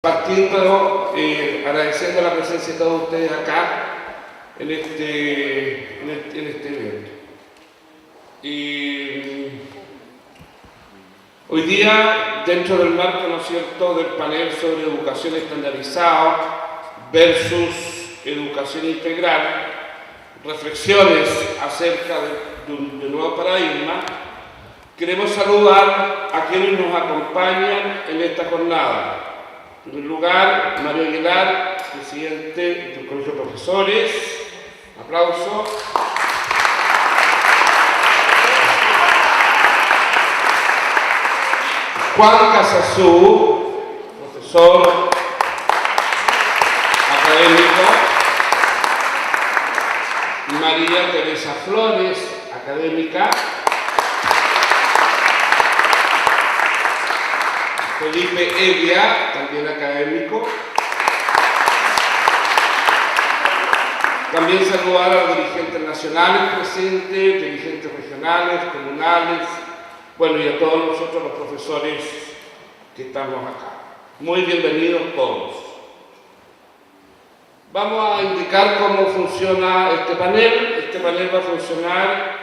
Partiendo, agradeciendo la presencia de todos ustedes acá en este evento. Hoy día, dentro del marco, ¿no es cierto?, del panel sobre educación estandarizada versus educación integral, reflexiones acerca de un nuevo paradigma, queremos saludar a quienes nos acompañan en esta jornada. En primer lugar, Mario Aguilar, presidente del Colegio de Profesores. Aplauso. Juan Casasú, profesor académico. María Teresa Flores, académica. Felipe Evia, también académico. También saludar a los dirigentes nacionales presentes, dirigentes regionales, comunales, bueno, y a todos nosotros los profesores que estamos acá. Muy bienvenidos todos. Vamos a indicar cómo funciona este panel. Este panel va a funcionar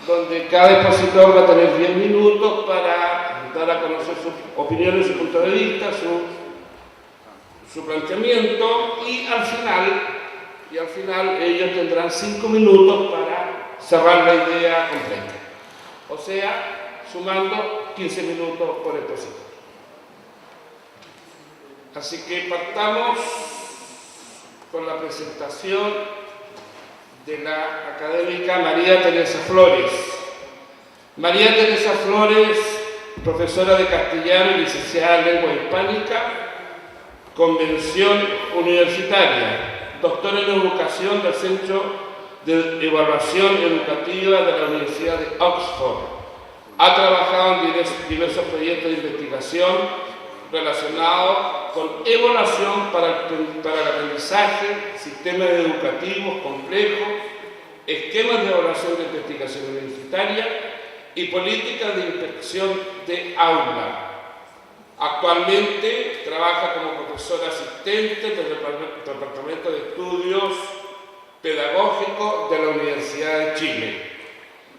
donde cada expositor va a tener 10 minutos para dar a conocer sus opiniones, su punto de vista, su planteamiento, y al final ellos tendrán 5 minutos para cerrar la idea completa. O sea, sumando 15 minutos por expositor. Así que partamos con la presentación de la académica María Teresa Flores. María Teresa Flores, profesora de castellano y licenciada en lengua hispánica, convención universitaria, doctora en educación del Centro de Evaluación Educativa de la Universidad de Oxford. Ha trabajado en diversos proyectos de investigación relacionados con evaluación para el aprendizaje, sistemas educativos complejos, esquemas de evaluación de investigación universitaria y políticas de inspección de aula. Actualmente trabaja como profesora asistente del Departamento de Estudios Pedagógicos de la Universidad de Chile.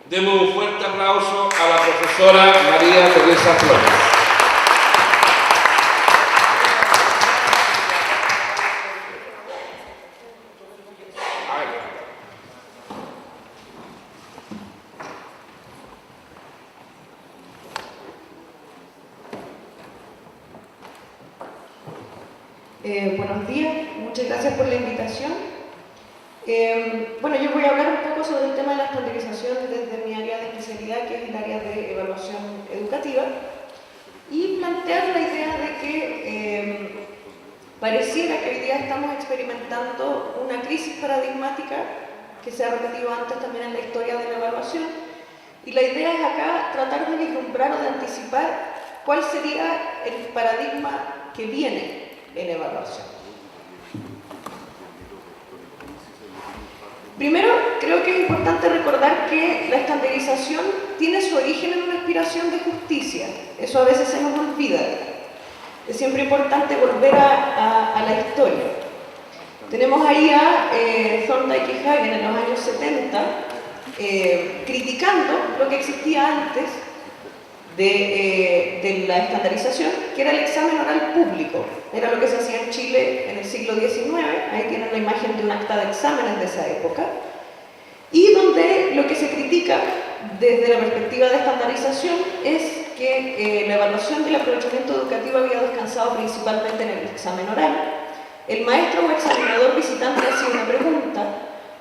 Demos un fuerte aplauso a la profesora María Teresa Flores. Buenos días, muchas gracias por la invitación. Bueno, yo voy a hablar un poco sobre el tema de la estandarización desde mi área de especialidad, que es el área de evaluación educativa, y plantear la idea de que pareciera que hoy día estamos experimentando una crisis paradigmática que se ha repetido antes también en la historia de la evaluación, y la idea es acá tratar de vislumbrar o de anticipar cuál sería el paradigma que viene en evaluación. Primero, creo que es importante recordar que la estandarización tiene su origen en una aspiración de justicia. Eso a veces se nos olvida. Es siempre importante volver a la historia. Tenemos ahí a Thorndike y Hagen en los años 70 criticando lo que existía antes de la estandarización, que era el examen oral público. Era lo que se hacía en Chile en el siglo XIX. Ahí tienen la imagen de un acta de exámenes de esa época, y donde lo que se critica desde la perspectiva de estandarización es que la evaluación del aprovechamiento educativo había descansado principalmente en el examen oral. El maestro o examinador visitante hacía una pregunta,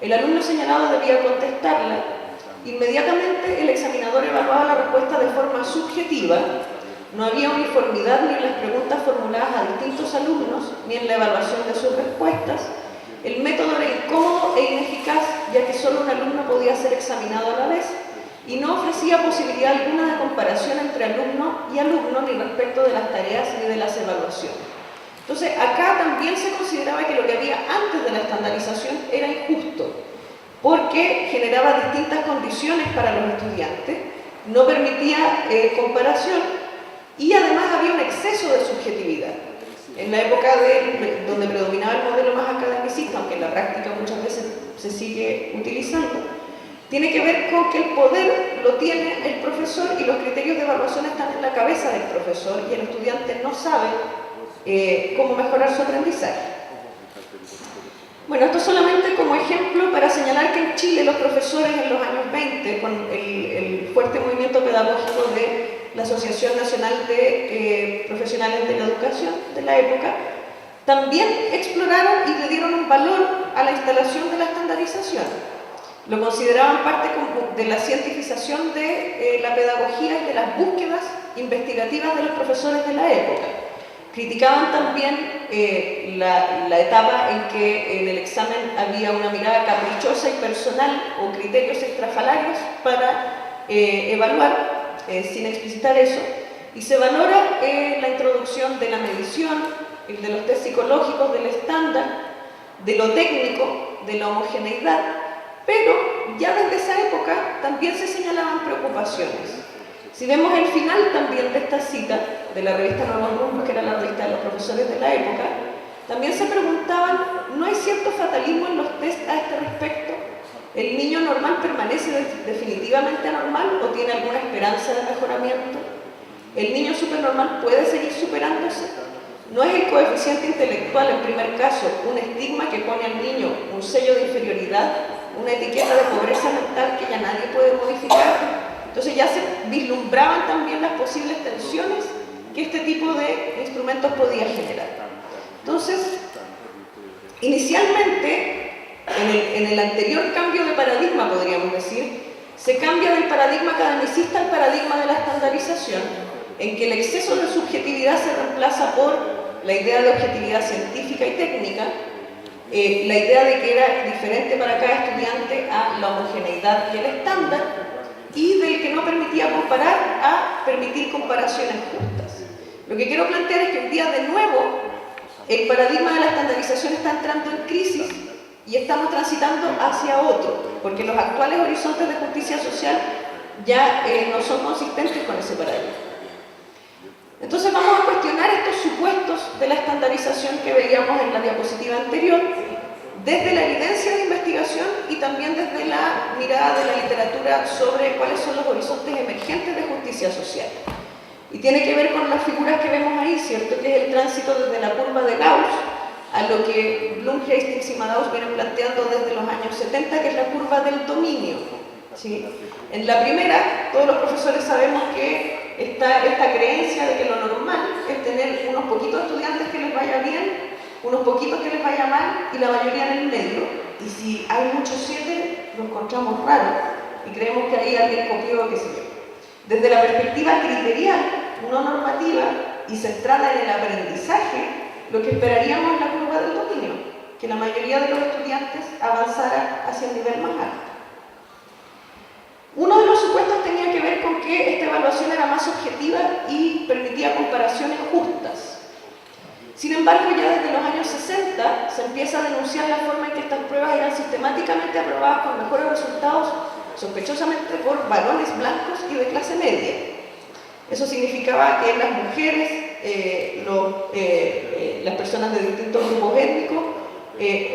el alumno señalado debía contestarla. Inmediatamente el examinador evaluaba la respuesta de forma subjetiva. No había uniformidad ni en las preguntas formuladas a distintos alumnos, ni en la evaluación de sus respuestas. El método era incómodo e ineficaz, ya que solo un alumno podía ser examinado a la vez, y no ofrecía posibilidad alguna de comparación entre alumno y alumno, ni respecto de las tareas ni de las evaluaciones. Entonces, acá también se consideraba que lo que había antes de la estandarización era injusto, porque generaba distintas condiciones para los estudiantes, no permitía comparación, y además había un exceso de subjetividad. en la época donde predominaba el modelo más academicista, aunque en la práctica muchas veces se sigue utilizando, tiene que ver con que el poder lo tiene el profesor y los criterios de evaluación están en la cabeza del profesor y el estudiante no sabe cómo mejorar su aprendizaje. Bueno, esto solamente como ejemplo para señalar que en Chile los profesores en los años 20, con el fuerte movimiento pedagógico de la Asociación Nacional de Profesionales de la Educación de la época, también exploraron y le dieron un valor a la instalación de la estandarización. Lo consideraban parte de la cientificación de la pedagogía y de las búsquedas investigativas de los profesores de la época. Criticaban también la etapa en que en el examen había una mirada caprichosa y personal o criterios extrafalarios para evaluar, sin explicitar eso, y se valora la introducción de la medición, de los test psicológicos, del estándar, de lo técnico, de la homogeneidad, pero ya desde esa época también se señalaban preocupaciones. Si vemos el final también de esta cita de la revista Nuevos Rumbos, que era la revista de los profesores de la época, también se preguntaban, ¿no hay cierto fatalismo en los test a este respecto? ¿El niño normal permanece definitivamente anormal o tiene alguna esperanza de mejoramiento? ¿El niño supernormal puede seguir superándose? ¿No es el coeficiente intelectual, en primer caso, un estigma que pone al niño un sello de inferioridad, una etiqueta de pobreza mental que ya nadie puede modificar? Entonces ya se vislumbraban también las posibles tensiones que este tipo de instrumentos podía generar. Entonces, inicialmente, en el anterior cambio de paradigma, podríamos decir, se cambia del paradigma academicista al paradigma de la estandarización, en que el exceso de subjetividad se reemplaza por la idea de objetividad científica y técnica, la idea de que era diferente para cada estudiante a la homogeneidad y el estándar, y del que no permitía comparar a permitir comparaciones justas. Lo que quiero plantear es que un día de nuevo el paradigma de la estandarización está entrando en crisis y estamos transitando hacia otro, porque los actuales horizontes de justicia social ya no son consistentes con ese paradigma. Entonces vamos a cuestionar estos supuestos de la estandarización que veíamos en la diapositiva anterior, desde la evidencia de investigación y también desde la mirada de la literatura sobre cuáles son los horizontes emergentes de justicia social. Y tiene que ver con las figuras que vemos ahí, ¿cierto? Que es el tránsito desde la curva de Gauss a lo que Bloom, Hastings y Maddox vienen planteando desde los años 70, que es la curva del dominio, ¿sí? En la primera, todos los profesores sabemos que está esta creencia de que lo normal es tener unos poquitos estudiantes que les vaya bien, unos poquitos que les vaya mal y la mayoría en el medio, y si hay muchos 7 lo encontramos raro y creemos que ahí alguien copió, qué sé yo. Desde la perspectiva criterial, no normativa y centrada en el aprendizaje, lo que esperaríamos es la curva del dominio, que la mayoría de los estudiantes avanzara hacia el nivel más alto. Uno de los supuestos tenía que ver con que esta evaluación era más objetiva y permitía comparaciones justas. Sin embargo, ya desde los años 60 se empieza a denunciar la forma en que estas pruebas eran sistemáticamente aprobadas con mejores resultados, sospechosamente por varones blancos y de clase media. Eso significaba que las mujeres, las personas de distintos grupos étnicos,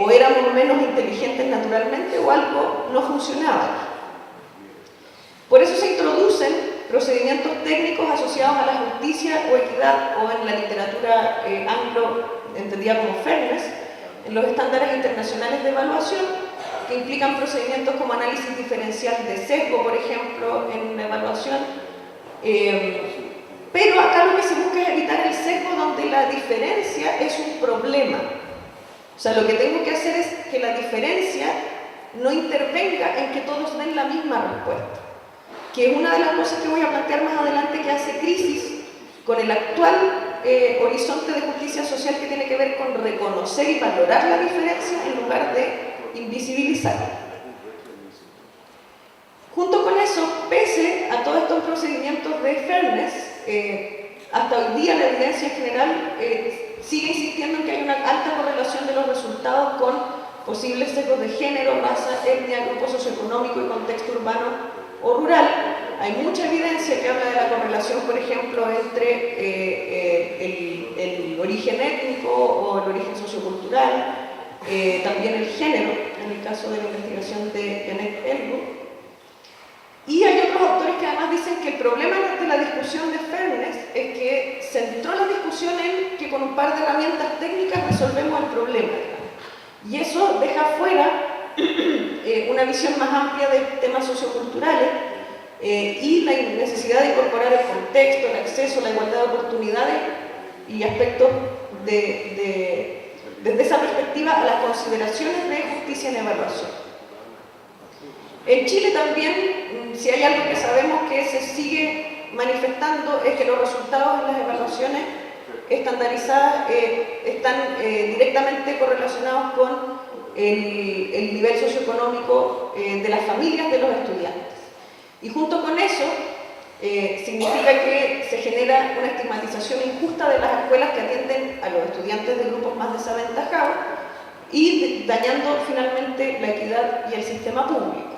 o éramos menos inteligentes naturalmente o algo no funcionaba. Por eso se introducen procedimientos técnicos asociados a la justicia o equidad, o en la literatura anglo entendida como fairness, en los estándares internacionales de evaluación, que implican procedimientos como análisis diferencial de sesgo, por ejemplo, en la evaluación. Pero acá lo que se busca es evitar el sesgo donde la diferencia es un problema. O sea, lo que tengo que hacer es que la diferencia no intervenga en que todos den la misma respuesta, que es una de las cosas que voy a plantear más adelante, que hace crisis con el actual horizonte de justicia social, que tiene que ver con reconocer y valorar la diferencia en lugar de invisibilizarla. Junto con eso, pese a todos estos procedimientos de fairness, hasta hoy día la evidencia en general sigue insistiendo en que hay una alta correlación de los resultados con posibles sesgos de género, raza, etnia, grupo socioeconómico y contexto urbano o rural, hay mucha evidencia que habla de la correlación, por ejemplo, entre el origen étnico o el origen sociocultural, también el género, en el caso de la investigación de Janet Elwood. Y hay otros autores que además dicen que el problema de la discusión de fairness es que centró la discusión en que con un par de herramientas técnicas resolvemos el problema. Y eso deja fuera una visión más amplia de temas socioculturales y la necesidad de incorporar el contexto, el acceso, la igualdad de oportunidades y aspectos desde esa perspectiva a las consideraciones de justicia en evaluación. En Chile también, si hay algo que sabemos que se sigue manifestando, es que los resultados en las evaluaciones estandarizadas están directamente correlacionados con el nivel socioeconómico de las familias de los estudiantes. Y junto con eso, significa que se genera una estigmatización injusta de las escuelas que atienden a los estudiantes de grupos más desaventajados y dañando finalmente la equidad y el sistema público.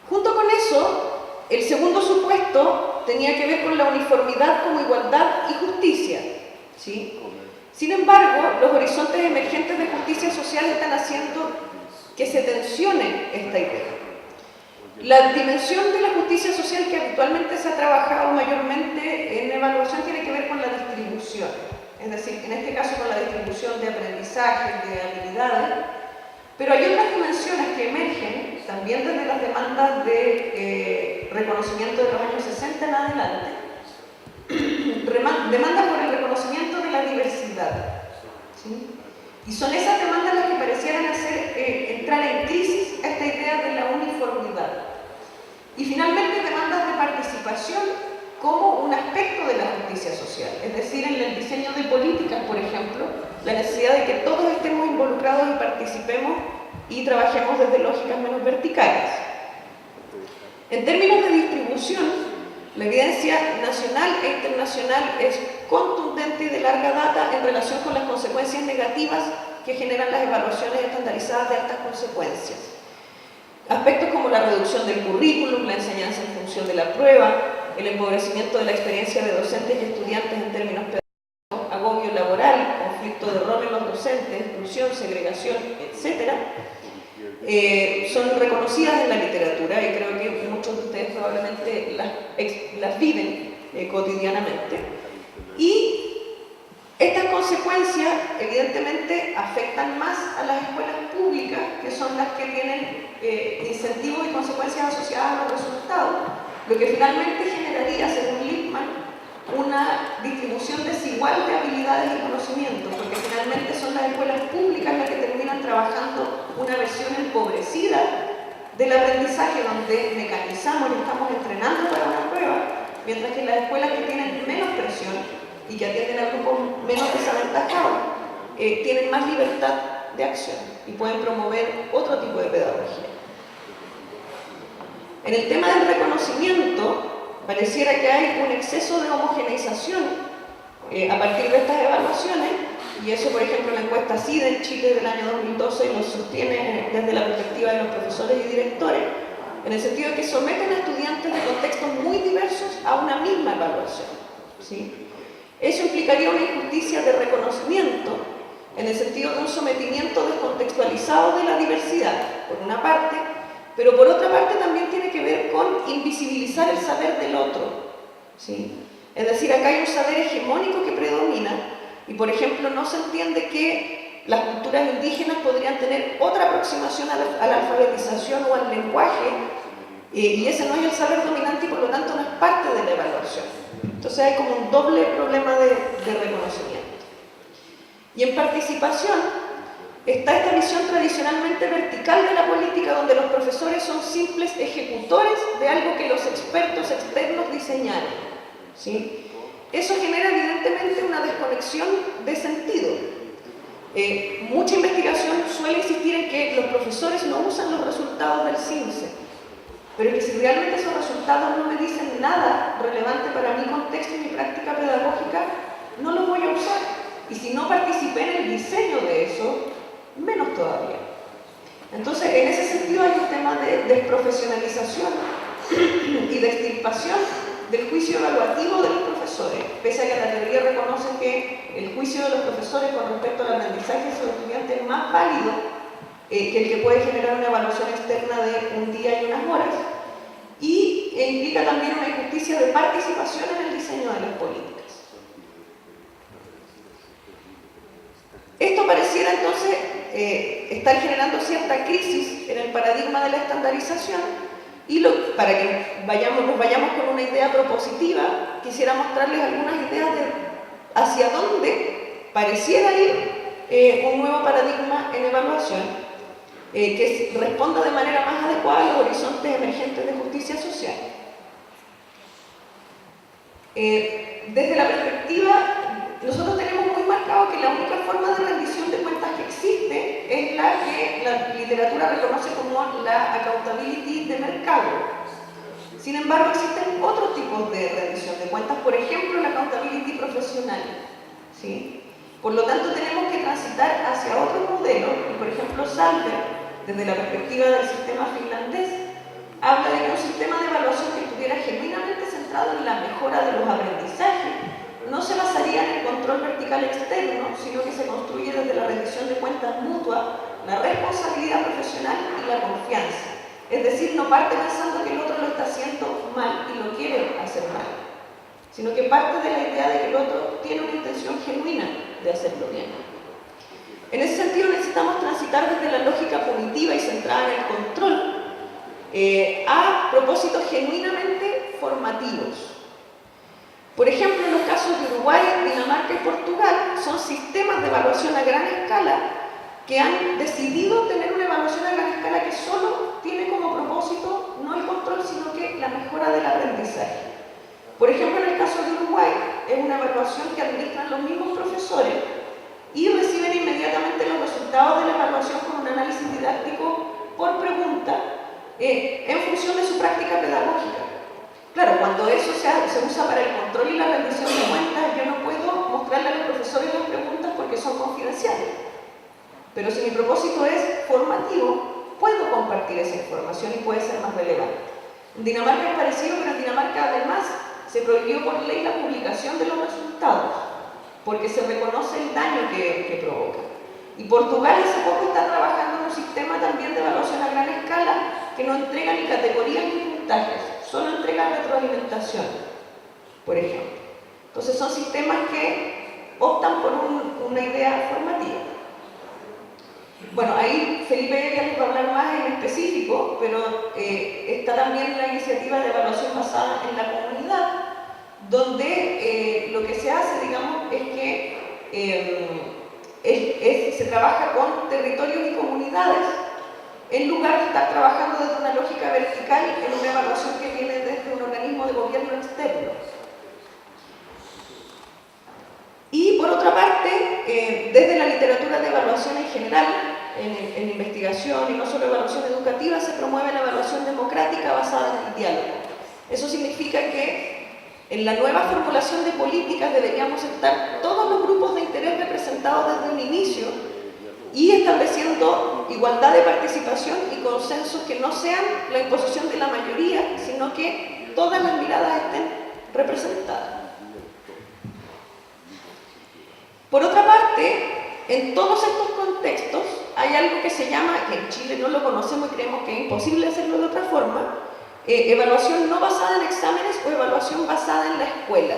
Junto con eso, el segundo supuesto tenía que ver con la uniformidad como igualdad y justicia, ¿sí? Sin embargo, los horizontes emergentes de justicia social están haciendo que se tensione esta idea. La dimensión de la justicia social que habitualmente se ha trabajado mayormente en evaluación tiene que ver con la distribución, es decir, en este caso con la distribución de aprendizaje, de habilidades, pero hay otras dimensiones que emergen también desde las demandas de reconocimiento de los años 60 en adelante, demandas por el reconocimiento de la diversidad, ¿sí? Y son esas demandas las que parecieran hacer entrar en crisis esta idea de la uniformidad. Y finalmente demandas de participación como un aspecto de la justicia social, es decir, en el diseño de políticas, por ejemplo, la necesidad de que todos estemos involucrados y participemos y trabajemos desde lógicas menos verticales. En términos de distribución, la evidencia nacional e internacional es contundente y de larga data en relación con las consecuencias negativas que generan las evaluaciones estandarizadas de altas consecuencias. Aspectos como la reducción del currículum, la enseñanza en función de la prueba, el empobrecimiento de la experiencia de docentes y estudiantes en términos pedagógicos, agobio laboral, conflicto de rol en los docentes, exclusión, segregación, etc., son reconocidas en la literatura y creo que muchos de ustedes probablemente las viven cotidianamente. Y estas consecuencias evidentemente afectan más a las escuelas públicas, que son las que tienen incentivos y consecuencias asociadas a los resultados, lo que finalmente generaría, según Lippmann, una distribución desigual de habilidades y conocimientos, porque finalmente son las escuelas públicas las que terminan trabajando una versión empobrecida del aprendizaje, donde mecanizamos y estamos entrenando para una prueba, mientras que las escuelas que tienen menos presión y que atienden a grupos menos desaventajados tienen más libertad de acción y pueden promover otro tipo de pedagogía. En el tema del reconocimiento, pareciera que hay un exceso de homogeneización a partir de estas evaluaciones, y eso, por ejemplo, la encuesta CIDE en Chile del año 2012 lo sostiene desde la perspectiva de los profesores y directores, en el sentido de que someten a estudiantes de contextos muy diversos a una misma evaluación, ¿sí? Eso implicaría una injusticia de reconocimiento, en el sentido de un sometimiento descontextualizado de la diversidad, por una parte, pero por otra parte también tiene que ver con invisibilizar el saber del otro, ¿sí? Es decir, acá hay un saber hegemónico que predomina y, por ejemplo, no se entiende que las culturas indígenas podrían tener otra aproximación a la alfabetización o al lenguaje y ese no es el saber dominante y por lo tanto no es parte de la evaluación. Entonces hay como un doble problema de reconocimiento. Y en participación está esta visión tradicionalmente vertical de la política, donde los profesores son simples ejecutores de algo que los expertos externos diseñaron, ¿sí? Eso genera evidentemente una desconexión de sentido. Mucha investigación suele insistir en que los profesores no usan los resultados del CINCE, pero es que si realmente esos resultados no me dicen nada relevante para mi contexto y mi práctica pedagógica, no los voy a usar. Y si no participé en el diseño de eso, menos todavía. Entonces, en ese sentido hay un tema de desprofesionalización y de extirpación del juicio evaluativo de los profesores, pese a que la teoría reconoce que el juicio de los profesores con respecto al aprendizaje de sus estudiantes es más válido que el que puede generar una evaluación externa de un día y unas horas, y implica también una injusticia de participación en el diseño de las políticas. Esto pareciera entonces estar generando cierta crisis en el paradigma de la estandarización, y para que nos vayamos con una idea propositiva, quisiera mostrarles algunas ideas de hacia dónde pareciera ir un nuevo paradigma en evaluación que responda de manera más adecuada a los horizontes emergentes de justicia social. Desde la perspectiva, nosotros tenemos muy marcado que la única forma de rendición de cuentas que existe es la que la literatura reconoce como la accountability de mercado. Sin embargo, existen otros tipos de rendición de cuentas, por ejemplo, la accountability profesional, ¿sí? Por lo tanto, tenemos que transitar hacia otro modelo, y por ejemplo, Salver, desde la perspectiva del sistema finlandés, habla de que un sistema de evaluación que estuviera genuinamente centrado en la mejora de los aprendizajes no se basaría en el control vertical externo, sino que se construye desde la rendición de cuentas mutua, la responsabilidad profesional y la confianza. Es decir, no parte pensando que el otro lo está haciendo mal y lo quiere hacer mal, sino que parte de la idea de que el otro tiene una intención genuina de hacerlo bien. En ese sentido necesitamos transitar desde la lógica punitiva y centrada en el control a propósitos genuinamente formativos. Por ejemplo, en los casos de Uruguay, Dinamarca y Portugal son sistemas de evaluación a gran escala que han decidido tener una evaluación a gran escala que solo tiene como propósito no el control, sino que la mejora del aprendizaje. Por ejemplo, en el caso de Uruguay, es una evaluación que administran los mismos profesores y reciben inmediatamente los resultados de la evaluación con un análisis didáctico por pregunta en función de su práctica pedagógica. Claro, cuando eso se usa para el control y la rendición de cuentas, yo no puedo mostrarle a los profesores las preguntas porque son confidenciales. Pero si mi propósito es formativo, puedo compartir esa información y puede ser más relevante. En Dinamarca es parecido, pero en Dinamarca además se prohibió por ley la publicación de los resultados, porque se reconoce el daño que provoca. Y Portugal hace poco está trabajando en un sistema también de evaluación a gran escala que no entrega ni categorías ni puntajes, solo entrega retroalimentación, por ejemplo. Entonces son sistemas que optan por una idea formativa. Bueno, ahí Felipe ya les va a hablar más en específico, pero está también la iniciativa de evaluación basada en la comunidad, donde lo que se hace, digamos, es que se trabaja con territorios y comunidades en lugar de estar trabajando desde una lógica vertical en una evaluación que viene desde un organismo de gobierno externo. Y por otra parte, desde la literatura de evaluación en general, en investigación y no solo evaluación educativa, se promueve la evaluación democrática basada en el diálogo. Eso significa que en la nueva formulación de políticas deberíamos estar todos los grupos de interés representados desde un inicio y estableciendo igualdad de participación y consensos que no sean la imposición de la mayoría, sino que todas las miradas estén representadas. Por otra parte, en todos estos contextos hay algo que se llama, que en Chile no lo conocemos y creemos que es imposible hacerlo de otra forma, evaluación no basada en exámenes o evaluación basada en la escuela,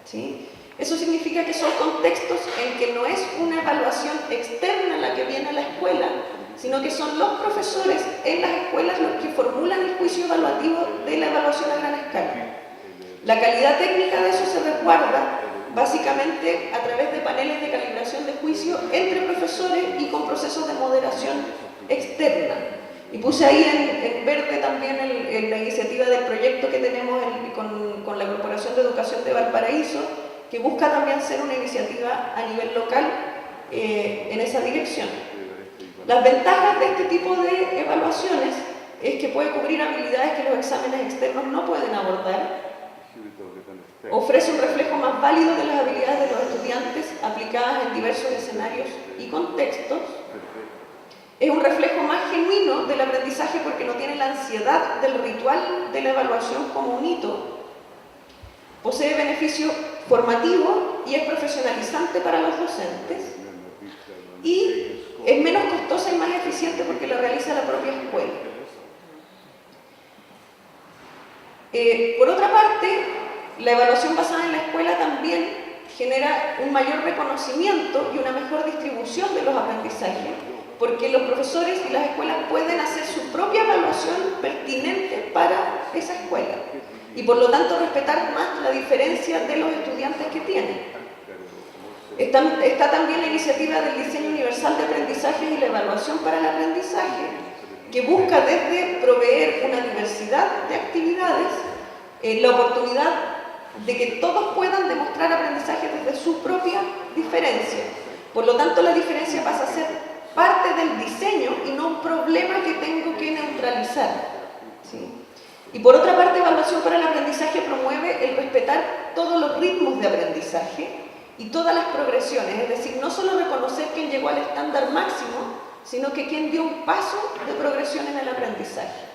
¿sí? Eso significa que son contextos en que no es una evaluación externa la que viene a la escuela, sino que son los profesores en las escuelas los que formulan el juicio evaluativo de la evaluación a gran escala. La calidad técnica de eso se resguarda básicamente a través de paneles de calibración de juicio entre profesores y con procesos de moderación externa. Y puse ahí en verde también la iniciativa del proyecto que tenemos con la Corporación de Educación de Valparaíso, que busca también ser una iniciativa a nivel local en esa dirección. Las ventajas de este tipo de evaluaciones es que puede cubrir habilidades que los exámenes externos no pueden abordar, ofrece un reflejo más válido de las habilidades de los estudiantes aplicadas en diversos escenarios y contextos, Es un reflejo más genuino del aprendizaje porque no tiene la ansiedad del ritual de la evaluación como un hito. Posee beneficio formativo y es profesionalizante para los docentes. Y es menos costosa y más eficiente porque lo realiza la propia escuela. Por otra parte, la evaluación basada en la escuela también genera un mayor reconocimiento y una mejor distribución de los aprendizajes, porque los profesores y las escuelas pueden hacer su propia evaluación pertinente para esa escuela y por lo tanto respetar más la diferencia de los estudiantes que tienen. Está también la iniciativa del diseño universal de aprendizajes y la evaluación para el aprendizaje, que busca desde proveer una diversidad de actividades, la oportunidad de que todos puedan demostrar aprendizaje desde su propia diferencia. Por lo tanto, la diferencia pasa a ser parte del diseño y no un problema que tengo que neutralizar. ¿Sí? Y por otra parte, evaluación para el aprendizaje promueve el respetar todos los ritmos de aprendizaje y todas las progresiones, es decir, no solo reconocer quién llegó al estándar máximo, sino que quién dio un paso de progresión en el aprendizaje.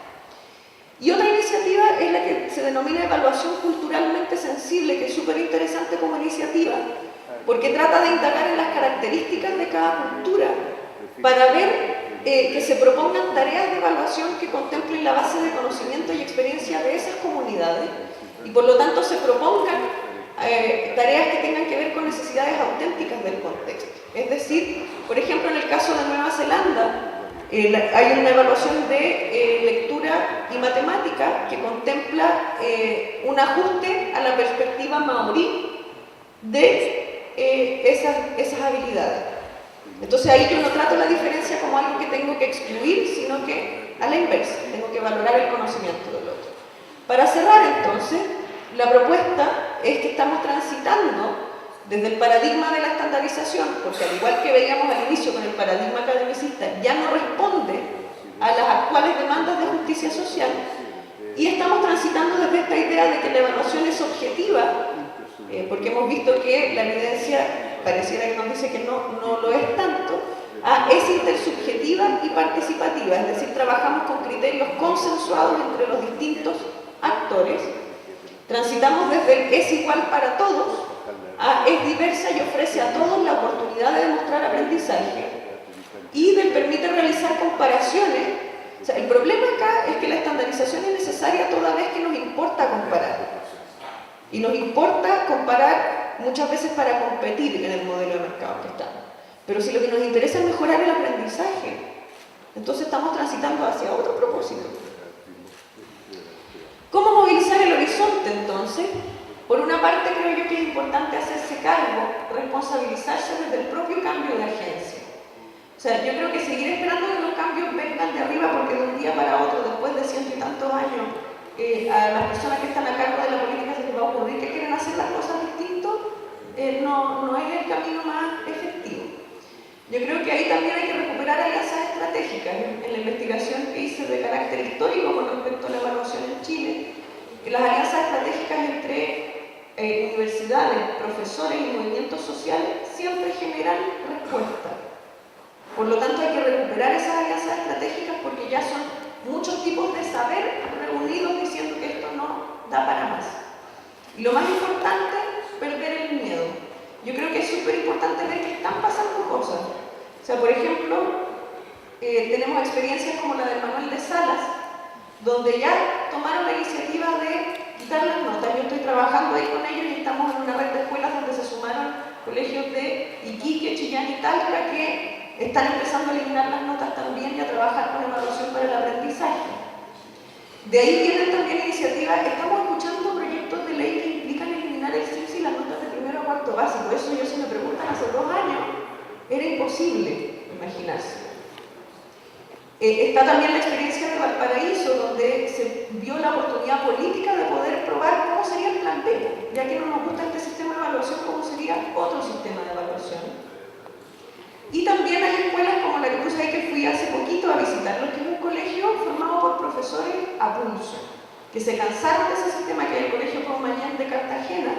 Y otra iniciativa es la que se denomina evaluación culturalmente sensible, que es súper interesante como iniciativa, porque trata de indagar en las características de cada cultura para ver que se propongan tareas de evaluación que contemplen la base de conocimiento y experiencia de esas comunidades y por lo tanto se propongan tareas que tengan que ver con necesidades auténticas del contexto. Es decir, por ejemplo, en el caso de Nueva Zelanda, hay una evaluación de lectura y matemática que contempla un ajuste a la perspectiva maorí de esas habilidades. Entonces ahí yo no trato la diferencia como algo que tengo que excluir, sino que a la inversa, tengo que valorar el conocimiento del otro. Para cerrar entonces, la propuesta es que estamos transitando desde el paradigma de la estandarización, porque al igual que veíamos al inicio con el paradigma academicista, ya no responde a las actuales demandas de justicia social, y estamos transitando desde esta idea de que la evaluación es objetiva, porque hemos visto que la evidencia pareciera que nos dice que no lo es tanto, es intersubjetiva y participativa, es decir, trabajamos con criterios consensuados entre los distintos actores, transitamos desde el es igual para todos, es diversa y ofrece a todos la oportunidad de demostrar aprendizaje y permite realizar comparaciones. O sea, el problema acá es que la estandarización es necesaria toda vez que nos importa comparar. Y nos importa comparar muchas veces para competir en el modelo de mercado que estamos. Pero si lo que nos interesa es mejorar el aprendizaje, entonces estamos transitando hacia otro propósito. ¿Cómo movilizar el horizonte entonces? Por una parte creo yo que es importante hacerse cargo, responsabilizarse desde el propio cambio de agencia. O sea, yo creo que seguir esperando que los cambios vengan de arriba porque de un día para otro, después de 100 y tantos años, a las personas que están a cargo de la política se les va a ocurrir que quieren hacer las cosas distintas, no es el camino más efectivo. Yo creo que ahí también hay que recuperar alianzas estratégicas. En la investigación que hice de carácter histórico con respecto a la evaluación en Chile, las alianzas estratégicas entre universidades, profesores y movimientos sociales siempre generan respuesta. Por lo tanto, hay que recuperar esas alianzas estratégicas porque ya son muchos tipos de saber reunidos diciendo que esto no da para más. Y lo más importante, perder el miedo. Yo creo que es súper importante ver que están pasando cosas. O sea, por ejemplo, tenemos experiencias como la de Manuel de Salas, donde ya tomaron la iniciativa de quitar las notas. Yo estoy trabajando ahí con ellos y estamos en una red de escuelas donde se sumaron colegios de Iquique, Chillán y Talca que están empezando a eliminar las notas también y a trabajar con evaluación para el aprendizaje. De ahí vienen también iniciativas, estamos escuchando proyectos de ley que implican eliminar el CIPS y las notas de primero a cuarto básico. Eso yo si me preguntan hace 2 años, era imposible imaginarse. Está también la experiencia de Valparaíso, donde se vio la oportunidad política de poder probar cómo sería el plan B, ya que no nos gusta este sistema de evaluación, cómo sería otro sistema de evaluación. Y también hay escuelas como la que puse ahí que fui hace poquito a visitarlo, que es un colegio formado por profesores a pulso, que se cansaron de ese sistema que es el Colegio Comañán de Cartagena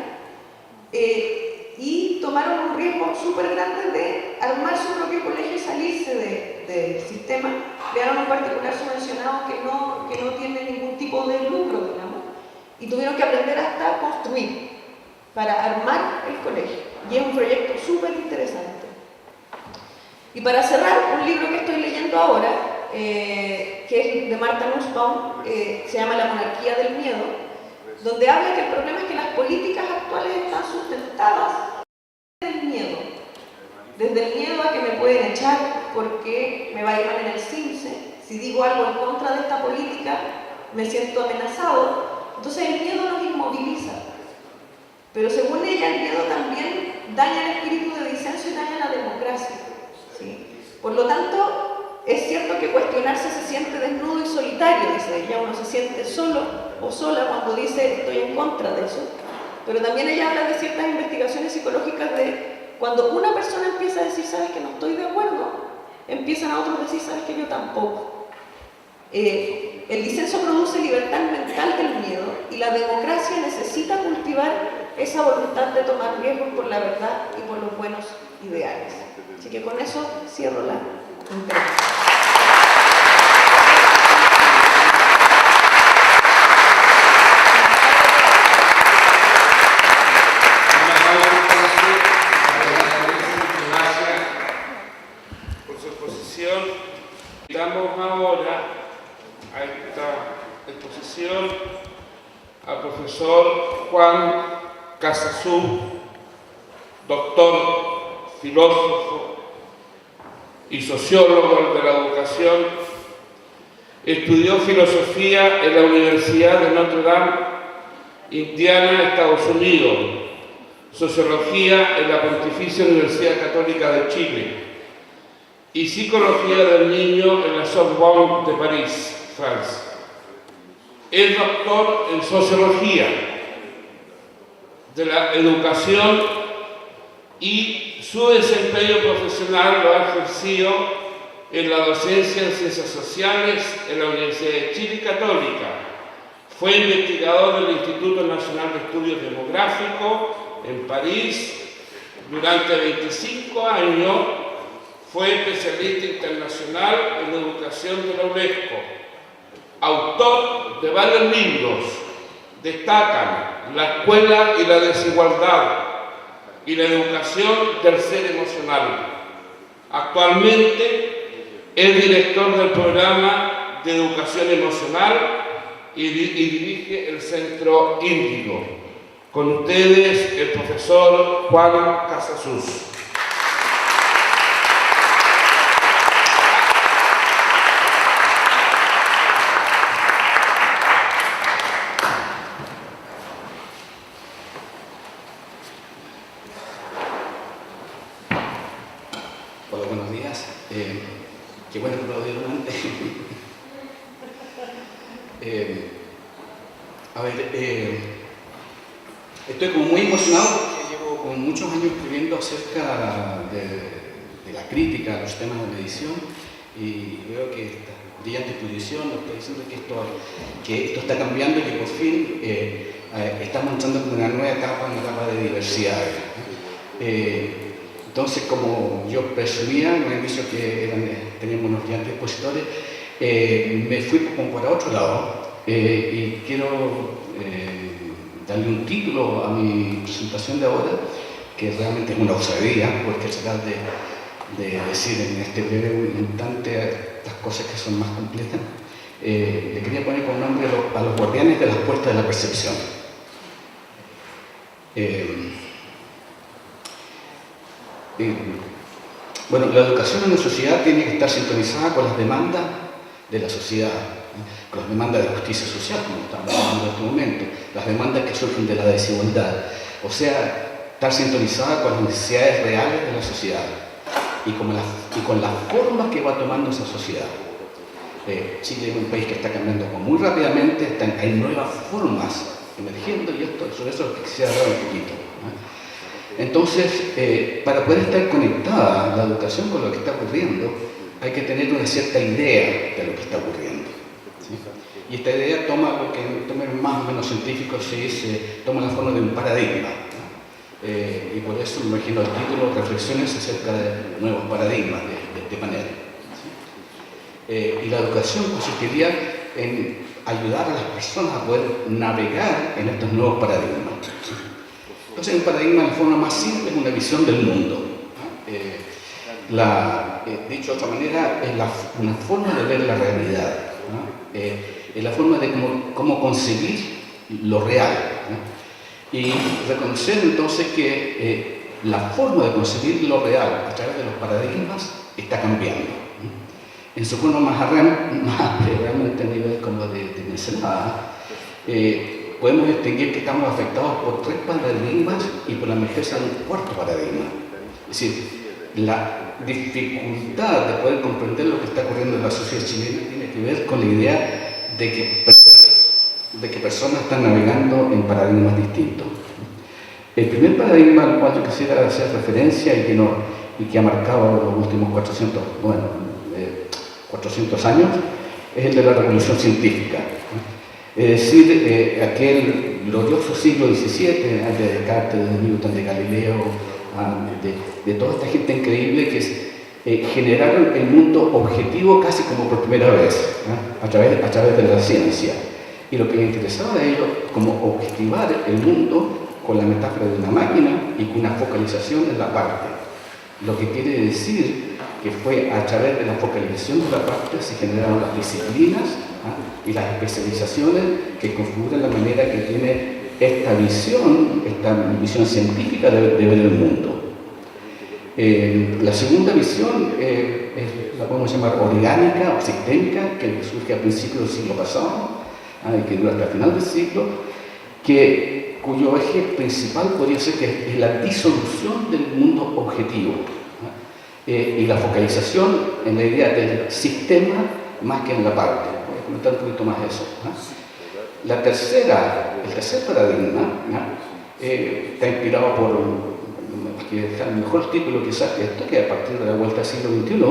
y tomaron un riesgo súper grande de armar su propio colegio y salirse de ese sistema, crearon un particular subvencionado que no tiene ningún tipo de lucro, digamos, y tuvieron que aprender hasta a construir para armar el colegio. Y es un proyecto súper interesante. Y para cerrar, un libro que estoy leyendo ahora, que es de Martha Nussbaum, se llama La monarquía del miedo, donde habla que el problema es que las políticas actuales están sustentadas desde el miedo. Desde el miedo a que me pueden echar porque me va a ir mal en el CIMSE. Si digo algo en contra de esta política, me siento amenazado. Entonces el miedo nos inmoviliza. Pero según ella, el miedo también daña el espíritu de disenso y daña la democracia, ¿sí? Por lo tanto, es cierto que cuestionarse se siente desnudo y solitario, dice ella. Uno se siente solo o sola cuando dice estoy en contra de eso. Pero también ella habla de ciertas investigaciones psicológicas de cuando una persona empieza a decir, sabes que no estoy de acuerdo, empiezan a otros a decir, sabes que yo tampoco. El disenso produce libertad mental del miedo y la democracia necesita cultivar esa voluntad de tomar riesgos por la verdad y por los buenos ideales. Así que con eso cierro la intervención. Invitamos ahora a esta exposición al profesor Juan Casasoux, doctor, filósofo y sociólogo de la educación. Estudió filosofía en la Universidad de Notre Dame, Indiana, Estados Unidos, sociología en la Pontificia Universidad Católica de Chile y psicología del niño en la Sorbonne de París, Francia. Es doctor en sociología de la educación y su desempeño profesional lo ha ejercido en la docencia en ciencias sociales en la Universidad de Chile Católica. Fue investigador del Instituto Nacional de Estudios Demográficos en París durante 25 años. Fue especialista internacional en educación de la UNESCO, autor de varios libros. Destacan La escuela y la desigualdad y la educación del ser emocional. Actualmente es director del programa de educación emocional y dirige el Centro Índigo. Con ustedes el profesor Juan Casasoux. Hola, buenos días. Qué bueno que me lo dieron antes. Estoy como muy emocionado porque llevo como muchos años escribiendo acerca de la crítica a los temas de medición y veo que esta brillante exposición nos está diciendo que esto está cambiando y que por fin estamos entrando en una nueva etapa, una etapa de diversidad. Entonces, como yo presumía, me han dicho que teníamos unos brillantes expositores, me fui como para otro lado y quiero darle un título a mi presentación de ahora, que realmente es una osadía, porque tratar de decir en este breve instante las cosas que son más complejas. Le quería poner como nombre a los guardianes de las puertas de la percepción. Bueno, la educación en la sociedad tiene que estar sintonizada con las demandas de la sociedad, con las demandas de justicia social, como estamos hablando en este momento, las demandas que surgen de la desigualdad, o sea, estar sintonizada con las necesidades reales de la sociedad y con las formas que va tomando esa sociedad. Chile es un país que está cambiando muy rápidamente, hay nuevas formas emergiendo y sobre eso quisiera hablar un poquito. Entonces, para poder estar conectada la educación con lo que está ocurriendo, hay que tener una cierta idea de lo que está ocurriendo, ¿sí? Y esta idea toma, lo que en términos más o menos científicos se dice, toma la forma de un paradigma, ¿no? Y por eso me imagino el título, reflexiones acerca de nuevos paradigmas de este panel, ¿sí? Y la educación consistiría en ayudar a las personas a poder navegar en estos nuevos paradigmas. Entonces, un paradigma de forma más simple es una visión del mundo. Dicho de otra manera, es una forma de ver la realidad, ¿no? Es la forma de cómo concebir lo real, ¿no? Y reconocer entonces que la forma de concebir lo real a través de los paradigmas está cambiando, ¿no? En su forma más realmente a nivel como de mencionada, podemos distinguir que estamos afectados por 3 paradigmas y por la emergencia de un 4º paradigma. Es decir, la dificultad de poder comprender lo que está ocurriendo en la sociedad chilena tiene que ver con la idea de que personas están navegando en paradigmas distintos. El primer paradigma al cual yo quisiera hacer referencia y que ha marcado los últimos 400 años es el de la revolución científica. Es decir, aquel glorioso siglo XVII, de Descartes, de Newton, de Galileo, de toda esta gente increíble que generaron el mundo objetivo casi como por primera vez, ¿no? a través de la ciencia. Y lo que les interesaba a ellos, como objetivar el mundo con la metáfora de una máquina y con una focalización en la parte. Lo que quiere decir que fue a través de la focalización de la parte se generaron las disciplinas, ¿no? y las especializaciones que configuran la manera que tiene esta visión científica de ver el mundo. La segunda visión la podemos llamar orgánica o sistémica, que surge a principios del siglo pasado y que dura hasta el final del siglo, cuyo eje principal podría ser que es la disolución del mundo objetivo, ¿no? Y la focalización en la idea del sistema más que en la parte. Voy a comentar un poquito más eso, ¿no? El tercer paradigma, ¿no? Está inspirado por el mejor título quizás que esto, que a partir de la vuelta al siglo XXI,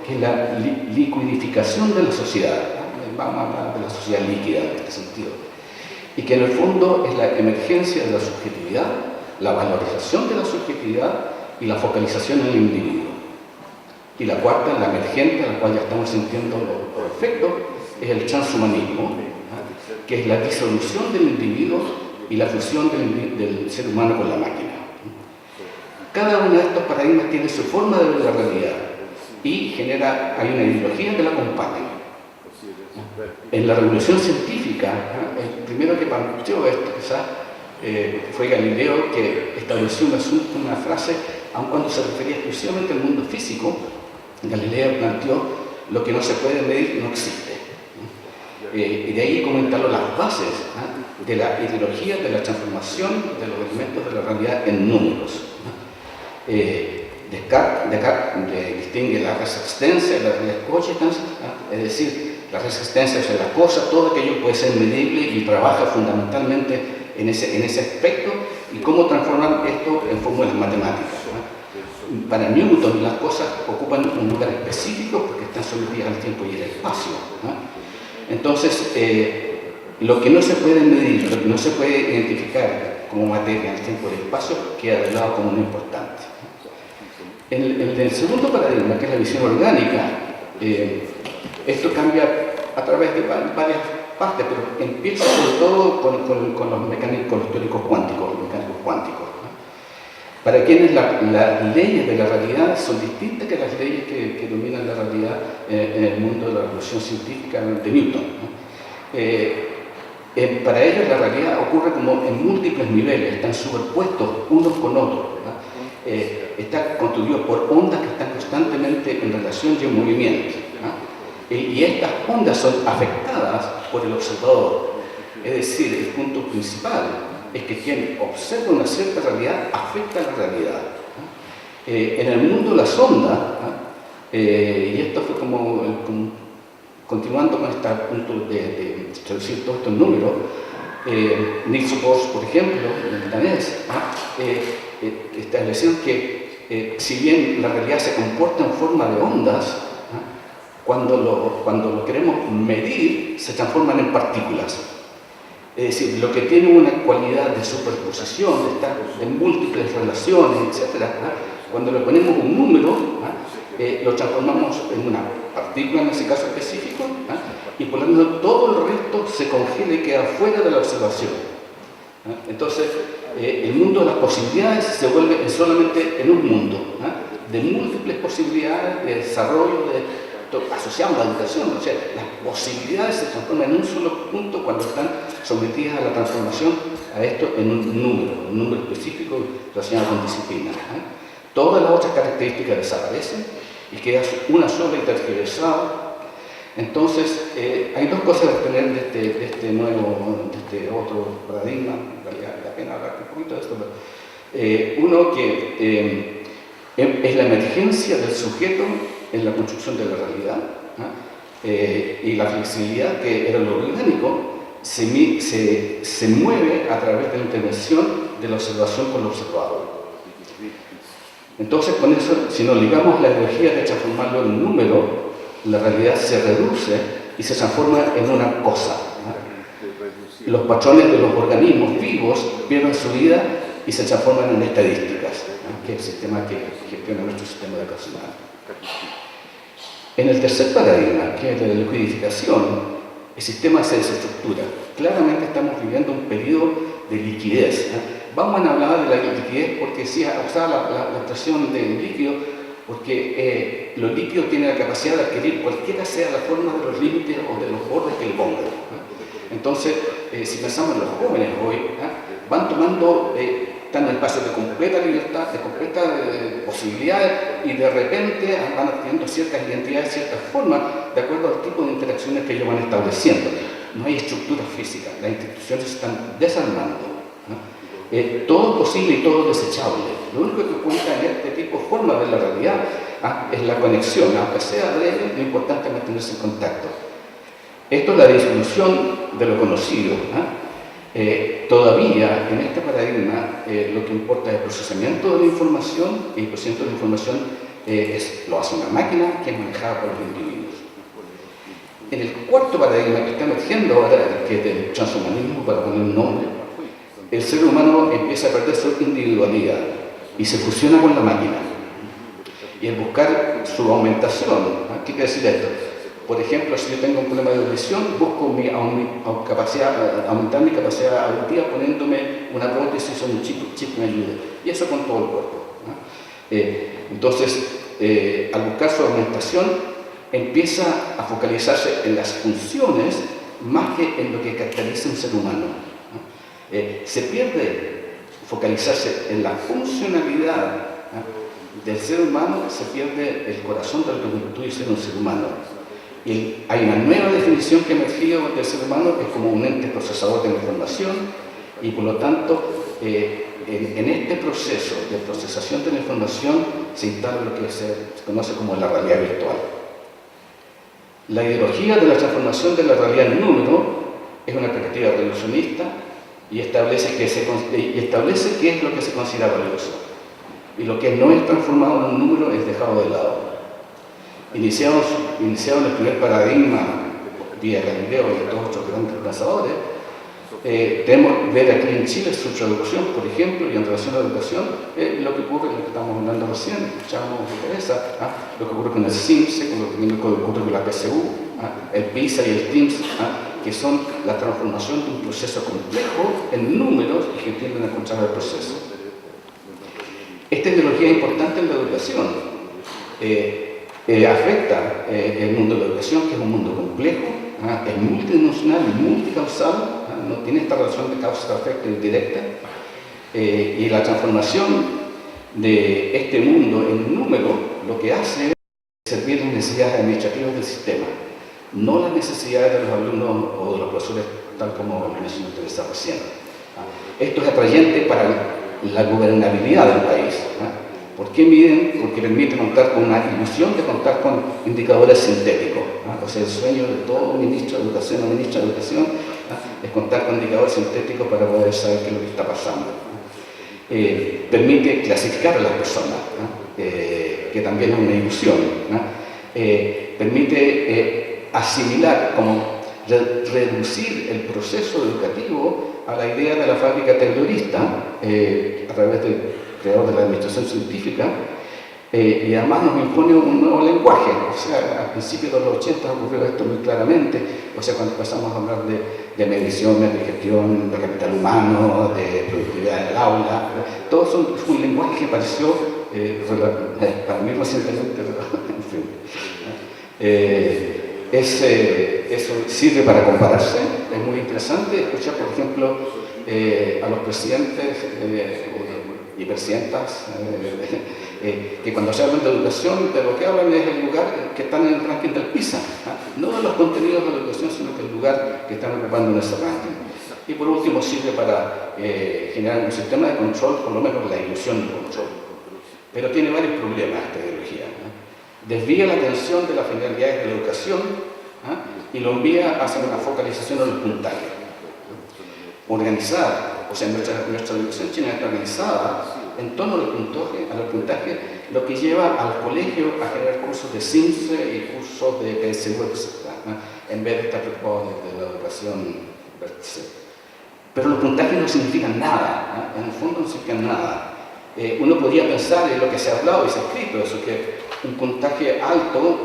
que es la liquidificación de la sociedad, ¿no? Vamos a hablar de la sociedad líquida en este sentido, y que en el fondo es la emergencia de la subjetividad, la valorización de la subjetividad y la focalización en el individuo. Y la cuarta, la emergente, a la cual ya estamos sintiendo los efectos, es el transhumanismo, ¿no? que es la disolución del individuo y la fusión del ser humano con la máquina. Cada uno de estos paradigmas tiene su forma de ver la realidad y hay una ideología que la acompaña. En la revolución científica, ¿no? El primero que planteó esto quizás fue Galileo, que estableció una frase, aun cuando se refería exclusivamente al mundo físico. Galileo planteó: lo que no se puede medir no existe. Y de ahí comentaron las bases, ¿no? de la ideología de la transformación de los elementos de la realidad en números, ¿no? Descartes distingue la res existencia y la res cogitans, ¿no? Es decir, la res existencia es la cosa, todo aquello puede ser medible y trabaja fundamentalmente en ese aspecto, y cómo transformar esto en fórmulas matemáticas, ¿no? Para Newton las cosas ocupan un lugar específico porque están sometidas al tiempo y al espacio, ¿no? Entonces, lo que no se puede medir, lo que no se puede identificar como materia en el tiempo y el espacio, queda de lado como no importante. En el segundo paradigma, que es la visión orgánica, esto cambia a través de varias partes, pero empieza sobre todo con los teóricos cuánticos, los mecánicos cuánticos, ¿no? Para quienes las leyes de la realidad son distintas que las leyes que dominan la realidad en el mundo de la revolución científica de Newton, ¿no? Para ellos la realidad ocurre como en múltiples niveles, están superpuestos unos con otros, ¿no? Está constituido por ondas que están constantemente en relación y en movimiento, ¿no? Y estas ondas son afectadas por el observador. Es decir, el punto principal es que quien observa una cierta realidad afecta a la realidad, ¿no? En el mundo de las ondas, ¿no? Y esto fue como continuando con este punto de traducir todos estos números, Niels Bohr, por ejemplo, el danés, ¿no? Establecieron que si bien la realidad se comporta en forma de ondas, ¿no? cuando lo queremos medir, se transforman en partículas. Es decir, lo que tiene una cualidad de superposición, de estar en múltiples relaciones, etc., ¿no? Cuando le ponemos un número, ¿no? lo transformamos en una partícula, en ese caso específico, y por lo tanto todo el resto se congela y queda fuera de la observación. Entonces, el mundo de las posibilidades se vuelve solamente en un mundo de múltiples posibilidades de desarrollo, asociado a la educación. O sea, las posibilidades se transforman en un solo punto cuando están sometidas a la transformación a esto en un número específico relacionado con disciplina. Todas las otras características desaparecen y queda una sola y tergiversada. Entonces, hay dos cosas a tener de este otro paradigma. En realidad, vale la pena hablar un poquito de esto. Pero, uno que es la emergencia del sujeto en la construcción de la realidad, y la flexibilidad, que era lo orgánico, se mueve a través de la intervención de la observación con lo observado. Entonces, con eso, si nos ligamos la energía de transformarlo en un número, la realidad se reduce y se transforma en una cosa. Los patrones de los organismos vivos pierden su vida y se transforman en estadísticas, que es el sistema que gestiona nuestro sistema educacional. En el tercer paradigma, que es el de la liquidificación, el sistema se desestructura. Claramente estamos viviendo un periodo de liquidez. Vamos a hablar de la liquidez porque sí usaba la expresión de líquido, porque lo líquido tiene la capacidad de adquirir cualquiera sea la forma de los límites o de los bordes que le pongan. Entonces, si pensamos en los jóvenes hoy, van tomando, están en espacios de completa libertad, de completa posibilidades, y de repente van adquiriendo ciertas identidades, ciertas formas, de acuerdo al tipo de interacciones que ellos van estableciendo. No hay estructuras físicas, las instituciones se están desarmando. Todo es posible y todo es desechable. Lo único que cuenta en este tipo de forma de la realidad es la conexión, aunque sea breve, lo importante es mantenerse en contacto. Esto es la disolución de lo conocido. Todavía en este paradigma lo que importa es el procesamiento de la información, y el procesamiento de la información lo hace una máquina que es manejada por los individuos. En el cuarto paradigma que está emergiendo ahora, que es del transhumanismo, para poner un nombre, el ser humano empieza a perder su individualidad y se fusiona con la máquina. Y el buscar su aumentación, ¿qué quiere decir esto? Por ejemplo, si yo tengo un problema de audición, busco aumentar mi capacidad auditiva poniéndome una prótesis o un chip que me ayude. Y eso con todo el cuerpo. Entonces, al buscar su aumentación, empieza a focalizarse en las funciones más que en lo que caracteriza un ser humano. Se pierde focalizarse en la funcionalidad del ser humano, se pierde el corazón de lo que constituye ser un ser humano. Y hay una nueva definición que ha emergido del ser humano, que es como un ente procesador de la información, y por lo tanto, en este proceso de procesación de la información se instala lo que se conoce como la realidad virtual. La ideología de la transformación de la realidad en número es una perspectiva revolucionista y establece qué es lo que se considera valioso. Y lo que no es transformado en un número es dejado de lado. Iniciado el primer paradigma vía Galileo y todos estos grandes pensadores, tenemos que ver aquí en Chile su traducción, por ejemplo, y en relación a la educación, lo que ocurre, lo que estamos hablando recién, escuchamos de Teresa, lo que ocurre con el CIMSE, lo que ocurre con la PSU, el PISA y el TIMSS, que son la transformación de un proceso complejo en números y que tienden a encontrar el proceso. Esta ideología es importante en la educación. Afecta el mundo de la educación, que es un mundo complejo, es multidimensional y multicausal, no tiene esta relación de causa-efecto indirecta, y la transformación de este mundo en número lo que hace es servir las necesidades administrativas del sistema, no las necesidades de los alumnos o de los profesores, tal como mencionó Teresa recién. Esto es atrayente para la gobernabilidad del país. ¿Por qué miden? Porque permite contar con una ilusión de contar con indicadores sintéticos. O sea, el sueño de todo ministro de Educación o ministra de Educación es contar con indicadores sintéticos para poder saber qué es lo que está pasando. Permite clasificar a las personas, que también es una ilusión. Permite asimilar, como reducir el proceso educativo a la idea de la fábrica terrorista a través del creador de la administración científica, y además nos impone un nuevo lenguaje. O sea, al principio de los 80 ocurrió esto muy claramente, o sea, cuando empezamos a hablar de mediciones, de gestión, de capital humano, de productividad en el aula, todo eso fue un lenguaje que pareció, para mí recientemente, en fin, eso sirve para compararse. Es muy interesante escuchar, por ejemplo, a los presidentes y presidentas que cuando se hablan de educación, de lo que hablan es el lugar que están en el ranking del PISA, no de los contenidos de la educación, sino que el lugar que están ocupando en ese ranking. Y por último sirve para generar un sistema de control, por lo menos la ilusión de control. Pero tiene varios problemas esta ideología. Desvía la atención de las finalidades de la educación y lo envía hacia una focalización en los puntajes. Organizada, o sea, nuestra educación china está organizada en torno a los puntajes, lo que lleva al colegio a generar cursos de CIMSE y cursos de PSU, etc., en vez de estar preocupados de la educación vertical. Pero los puntajes no significan nada, en el fondo no significan nada. Uno podría pensar en lo que se ha hablado y se ha escrito, eso que un puntaje alto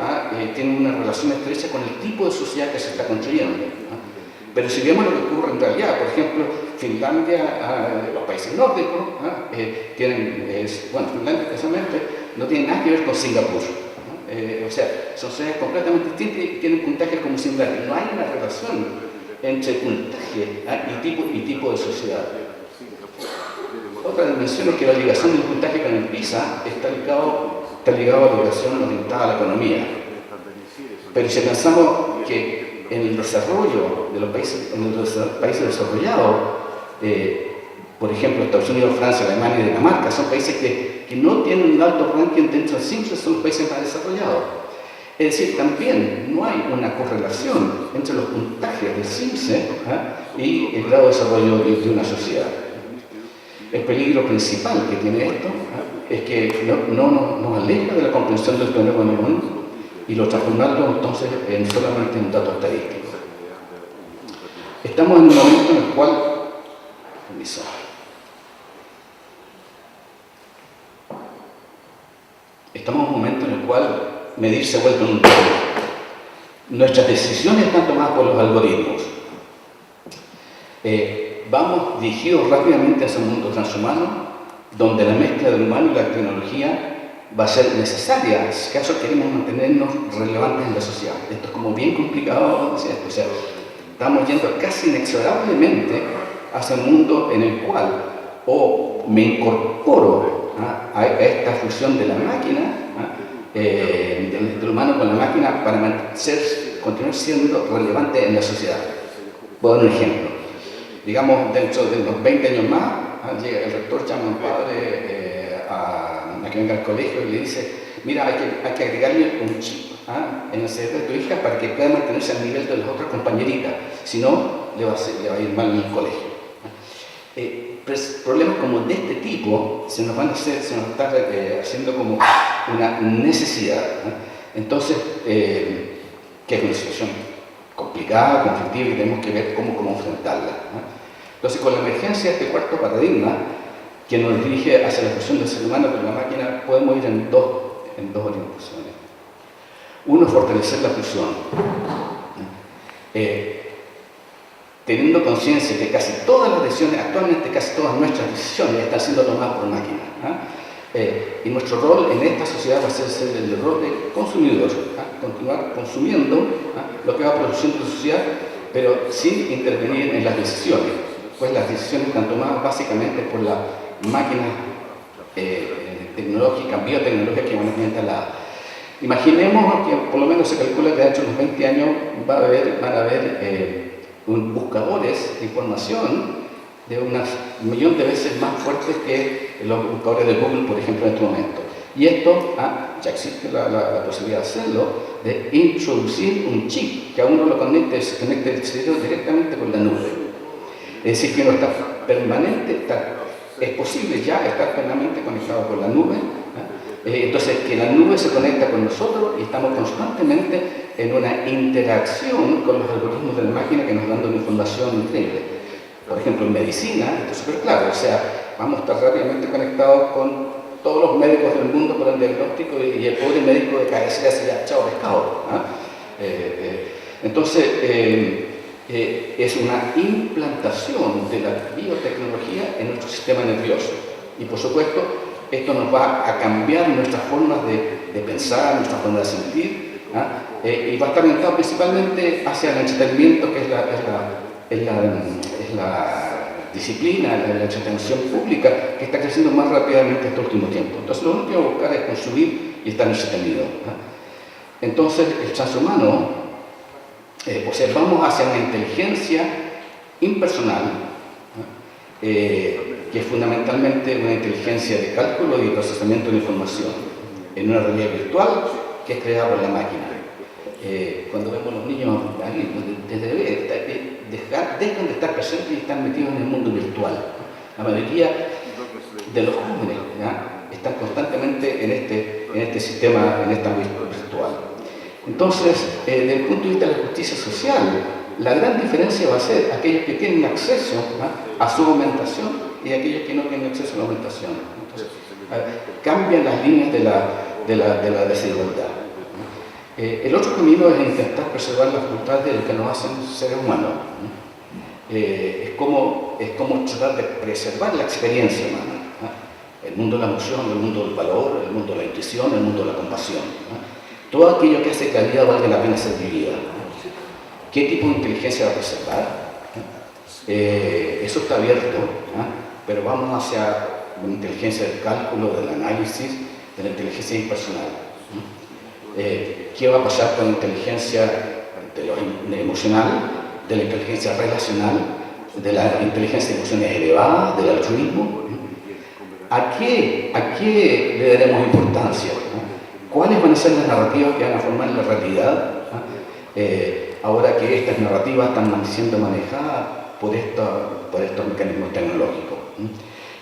tiene una relación estrecha con el tipo de sociedad que se está construyendo. Pero si vemos lo que ocurre en realidad, por ejemplo, Finlandia, los países nórdicos, bueno, Finlandia especialmente, no tiene nada que ver con Singapur. O sea, son sociedades completamente distintas y tienen puntajes como similares. No hay una relación entre puntaje y tipo de sociedad. Otra dimensión es que la ligación del puntaje con el PISA está ligado a la ligación orientada a la economía. Pero si pensamos que en el desarrollo de los países, desarrollados, por ejemplo, Estados Unidos, Francia, Alemania y Dinamarca, son países que no tienen un alto ranking dentro del CIMSE, son los países más desarrollados. Es decir, también no hay una correlación entre los puntajes del CIMSE y el grado de desarrollo de una sociedad. El peligro principal que tiene esto es que no nos aleja de la comprensión del fenómeno común y lo transformarlo entonces en solamente un dato estadístico. Estamos en un momento en el cual medir se ha vuelto un tema. Nuestras decisiones están tomadas por los algoritmos. Vamos dirigidos rápidamente hacia un mundo transhumano, donde la mezcla del humano y la tecnología va a ser necesaria si acaso queremos mantenernos relevantes en la sociedad. Esto es como bien complicado, o sea, estamos yendo casi inexorablemente hacia un mundo en el cual o me incorporo a esta fusión de la máquina, del humano con la máquina, para continuar siendo relevante en la sociedad. Puedo dar un ejemplo. Digamos, dentro de unos 20 años más, llega el rector, llama a un padre a que venga al colegio y le dice: mira, hay que agregarle un chip en el cerebro de tu hija para que pueda mantenerse al nivel de las otras compañeritas, si no, le va a ir mal en el colegio. Problemas como de este tipo se nos está haciendo como una necesidad. Entonces, que es una situación complicada, conflictiva, y tenemos que ver cómo enfrentarla. Entonces, con la emergencia de este cuarto paradigma, que nos dirige hacia la fusión del ser humano con la máquina, podemos ir en dos orientaciones. Uno, fortalecer la fusión. Teniendo conciencia que casi todas las decisiones, actualmente casi todas nuestras decisiones están siendo tomadas por máquinas. Y nuestro rol en esta sociedad va a ser el rol de consumidor, continuar consumiendo lo que va produciendo la sociedad, pero sin intervenir en las decisiones, pues las decisiones están tomadas básicamente por las máquinas tecnológicas, biotecnológicas que van a estar instaladas. Imaginemos que por lo menos se calcula que dentro de unos 20 años van a haber buscadores de información de unas 1 millón de veces más fuertes que los buscadores de Google, por ejemplo, en este momento. Y esto, ya existe la posibilidad de hacerlo, de introducir un chip que a uno lo se conecte el cerebro directamente con la nube. Es decir, que uno está es posible ya estar plenamente conectado con la nube. Entonces, que la nube se conecta con nosotros y estamos constantemente en una interacción con los algoritmos de la máquina que nos dan una información increíble. Por ejemplo, en medicina, esto es súper claro, o sea, vamos a estar rápidamente conectados con todos los médicos del mundo para el diagnóstico y el pobre médico de cabecera se ha echado pescado. Entonces, es una implantación de la biotecnología en nuestro sistema nervioso. Y por supuesto, esto nos va a cambiar nuestras formas de pensar, nuestra forma de sentir, y va a estar orientado principalmente hacia el entretenimiento, que es la disciplina, la entretención pública, que está creciendo más rápidamente este último tiempo. Entonces, lo único que vamos a buscar es consumir y estar entretenido. Entonces, el transhumano, observamos hacia una inteligencia impersonal, que es fundamentalmente una inteligencia de cálculo y procesamiento de información, en una realidad virtual que es creada por la máquina. Cuando vemos a los niños ahí, desde bebé, dejan de estar presentes y están metidos en el mundo virtual. La mayoría de los jóvenes están constantemente en este sistema, en esta virtual. Entonces, desde el punto de vista de la justicia social, la gran diferencia va a ser aquellos que tienen acceso a su aumentación y aquellos que no tienen acceso a la aumentación. Entonces, cambian las líneas de la desigualdad. El otro camino es intentar preservar las facultades de lo que nos hacen seres humanos. Es como tratar de preservar la experiencia humana. El mundo de la emoción, el mundo del valor, el mundo de la intuición, el mundo de la compasión. Todo aquello que hace que la vida valga la pena ser vivida. ¿Qué tipo de inteligencia va a preservar? Eso está abierto, pero vamos hacia una inteligencia del cálculo, del análisis, de la inteligencia impersonal. ¿Qué va a pasar con la inteligencia emocional, de la inteligencia relacional, de la inteligencia de emociones elevadas, del altruismo? ¿A qué le daremos importancia? ¿Cuáles van a ser las narrativas que van a formar la realidad? Ahora que estas narrativas están siendo manejadas por estos mecanismos tecnológicos.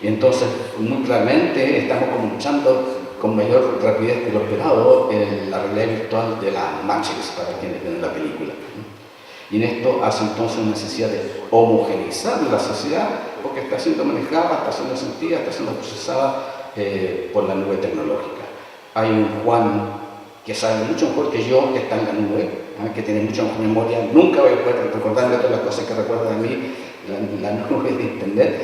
Y entonces, muy claramente, estamos como luchando con mayor rapidez que lo esperado en la realidad virtual de la Matrix, para quienes ven la película. Y en esto hace entonces una necesidad de homogeneizar la sociedad, porque está siendo manejada, está siendo sentida, está siendo procesada por la nube tecnológica. Hay un Juan que sabe mucho mejor que yo, que está en la nube, que tiene mucha mejor memoria, nunca voy a poder recordarle todas las cosas que recuerda de mí, la nube de internet.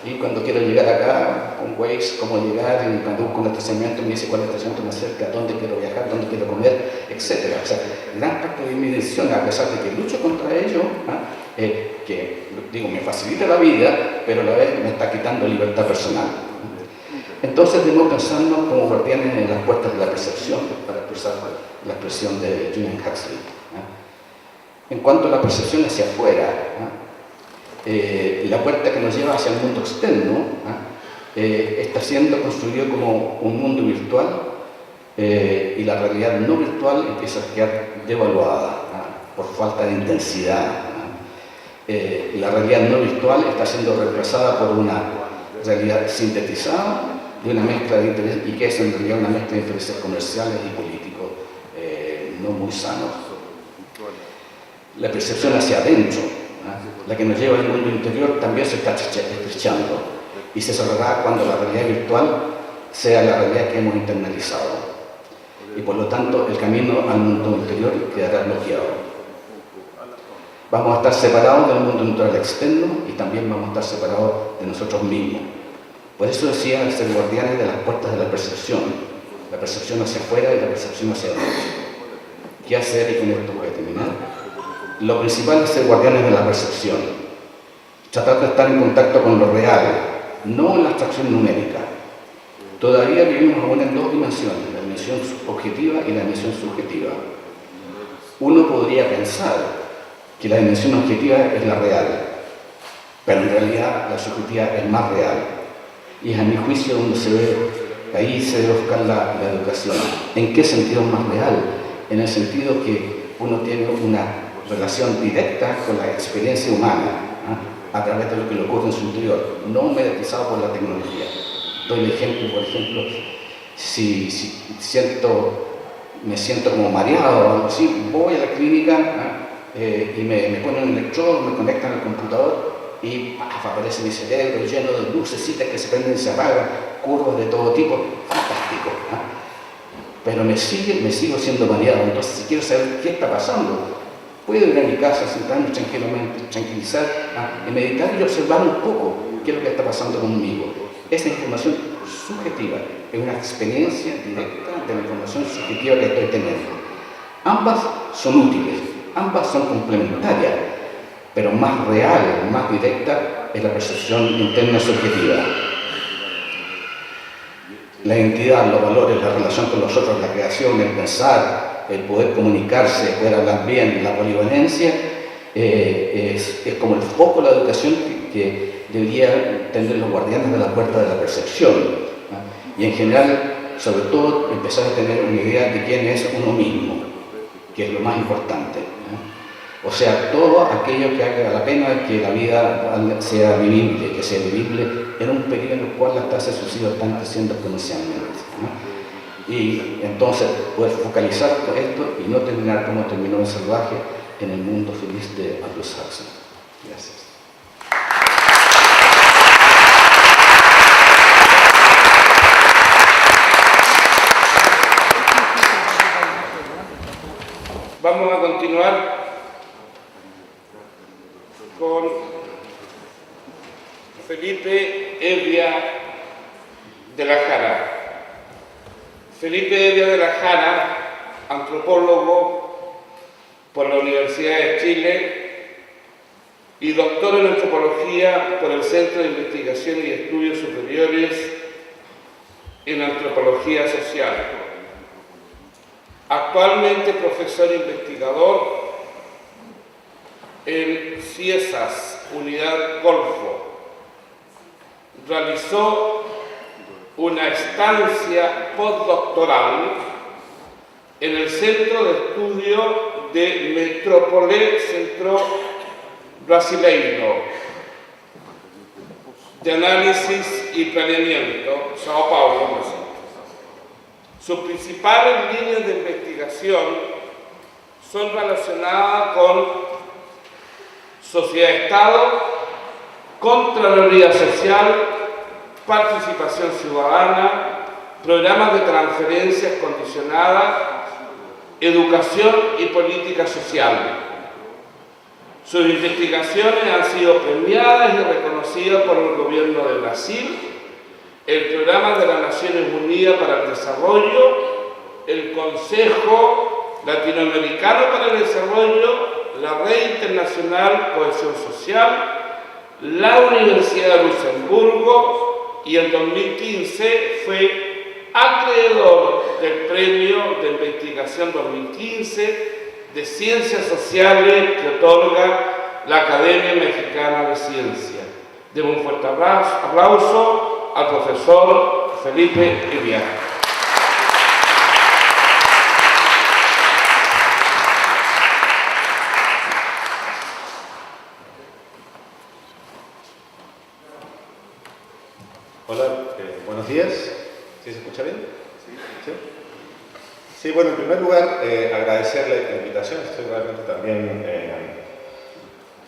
Y cuando quiero llegar acá con Waze, cómo llegar, y cuando busco un estacionamiento me dice cuál estacionamiento me acerca, dónde quiero viajar, dónde quiero comer, etc. O sea, gran parte de mi decisión, a pesar de que lucho contra ello, que digo, me facilita la vida, pero a la vez me está quitando libertad personal. Entonces debemos pensarnos como guardianes en las puertas de la percepción, para expresar la expresión de Julian Huxley. En cuanto a la percepción hacia afuera, la puerta que nos lleva hacia el mundo externo está siendo construido como un mundo virtual, y la realidad no virtual empieza a quedar devaluada por falta de intensidad. La realidad no virtual está siendo reemplazada por una realidad sintetizada de una mezcla de intereses, y que es en realidad una mezcla de intereses comerciales y políticos no muy sanos. La percepción hacia adentro, la que nos lleva al mundo interior, también se está estrechando y se cerrará cuando la realidad virtual sea la realidad que hemos internalizado, y por lo tanto el camino al mundo interior quedará bloqueado. Vamos a estar separados del mundo natural externo, y también vamos a estar separados de nosotros mismos. Por eso decía ser guardianes de las puertas de la percepción hacia afuera y la percepción hacia adentro. ¿Qué hacer? Y con esto voy a terminar. Lo principal es ser guardianes de la percepción, tratar de estar en contacto con lo real, no en la abstracción numérica. Todavía vivimos aún en dos dimensiones, la dimensión objetiva y la dimensión subjetiva. Uno podría pensar que la dimensión objetiva es la real, pero en realidad la subjetiva es más real. Y es a mi juicio donde ahí se debe buscar la educación. ¿En qué sentido es más real? En el sentido que uno tiene una relación directa con la experiencia humana, a través de lo que le ocurre en su interior, no mediatizado por la tecnología. Doy el ejemplo, por ejemplo, si me siento como mareado o algo así, voy a la clínica y me ponen un electrodo, me conectan al computador y aparece mi cerebro lleno de lucecitas que se prenden y se apagan. curvas de todo tipo, fantástico, ¿no? Pero me sigo siendo mareado. Entonces, si quiero saber qué está pasando, puedo ir a mi casa, sentarme tranquilamente, tranquilizar, y meditar y observar un poco qué es lo que está pasando conmigo. Esa información subjetiva es una experiencia directa de la información subjetiva que estoy teniendo. Ambas son útiles, ambas son complementarias, pero más real, más directa es la percepción interna subjetiva. La identidad, los valores, la relación con los otros, la creación, el pensar, el poder comunicarse, el poder hablar bien, la polivalencia, es como el foco de la educación que debería tener los guardianes de la puerta de la percepción, ¿no? Y en general, sobre todo, empezar a tener una idea de quién es uno mismo, que es lo más importante, ¿no? O sea, todo aquello que haga la pena que la vida sea vivible, que sea vivible en un periodo en el cual las tasas de suicidio están creciendo exponencialmente, ¿no? Y entonces poder focalizar todo esto y no terminar como terminó el salvaje en el mundo feliz de Aldous Huxley. Gracias. Vamos a continuar con Felipe Evia de la Jara. Felipe Evia de la Jara, antropólogo por la Universidad de Chile y doctor en antropología por el Centro de Investigación y Estudios Superiores en Antropología Social. Actualmente profesor investigador en CIESAS, Unidad Golfo. Realizó una estancia postdoctoral en el Centro de Estudio de Metrópole Centro Brasileiro de Análisis y Planeamiento, Sao Paulo, Brasil. Sus principales líneas de investigación son relacionadas con sociedad-estado, contraloría social, participación ciudadana, programas de transferencias condicionadas, educación y política social. Sus investigaciones han sido premiadas y reconocidas por el gobierno de Brasil, el Programa de las Naciones Unidas para el Desarrollo, el Consejo Latinoamericano para el Desarrollo, la Red Internacional Cohesión Social, la Universidad de Luxemburgo, y en 2015 fue acreedor del Premio de Investigación 2015 de Ciencias Sociales que otorga la Academia Mexicana de Ciencias. Demos un fuerte aplauso al profesor Felipe Evia. Hola, buenos días. ¿Sí se escucha bien? Sí. Sí, bueno, en primer lugar, agradecerle la invitación. Estoy realmente también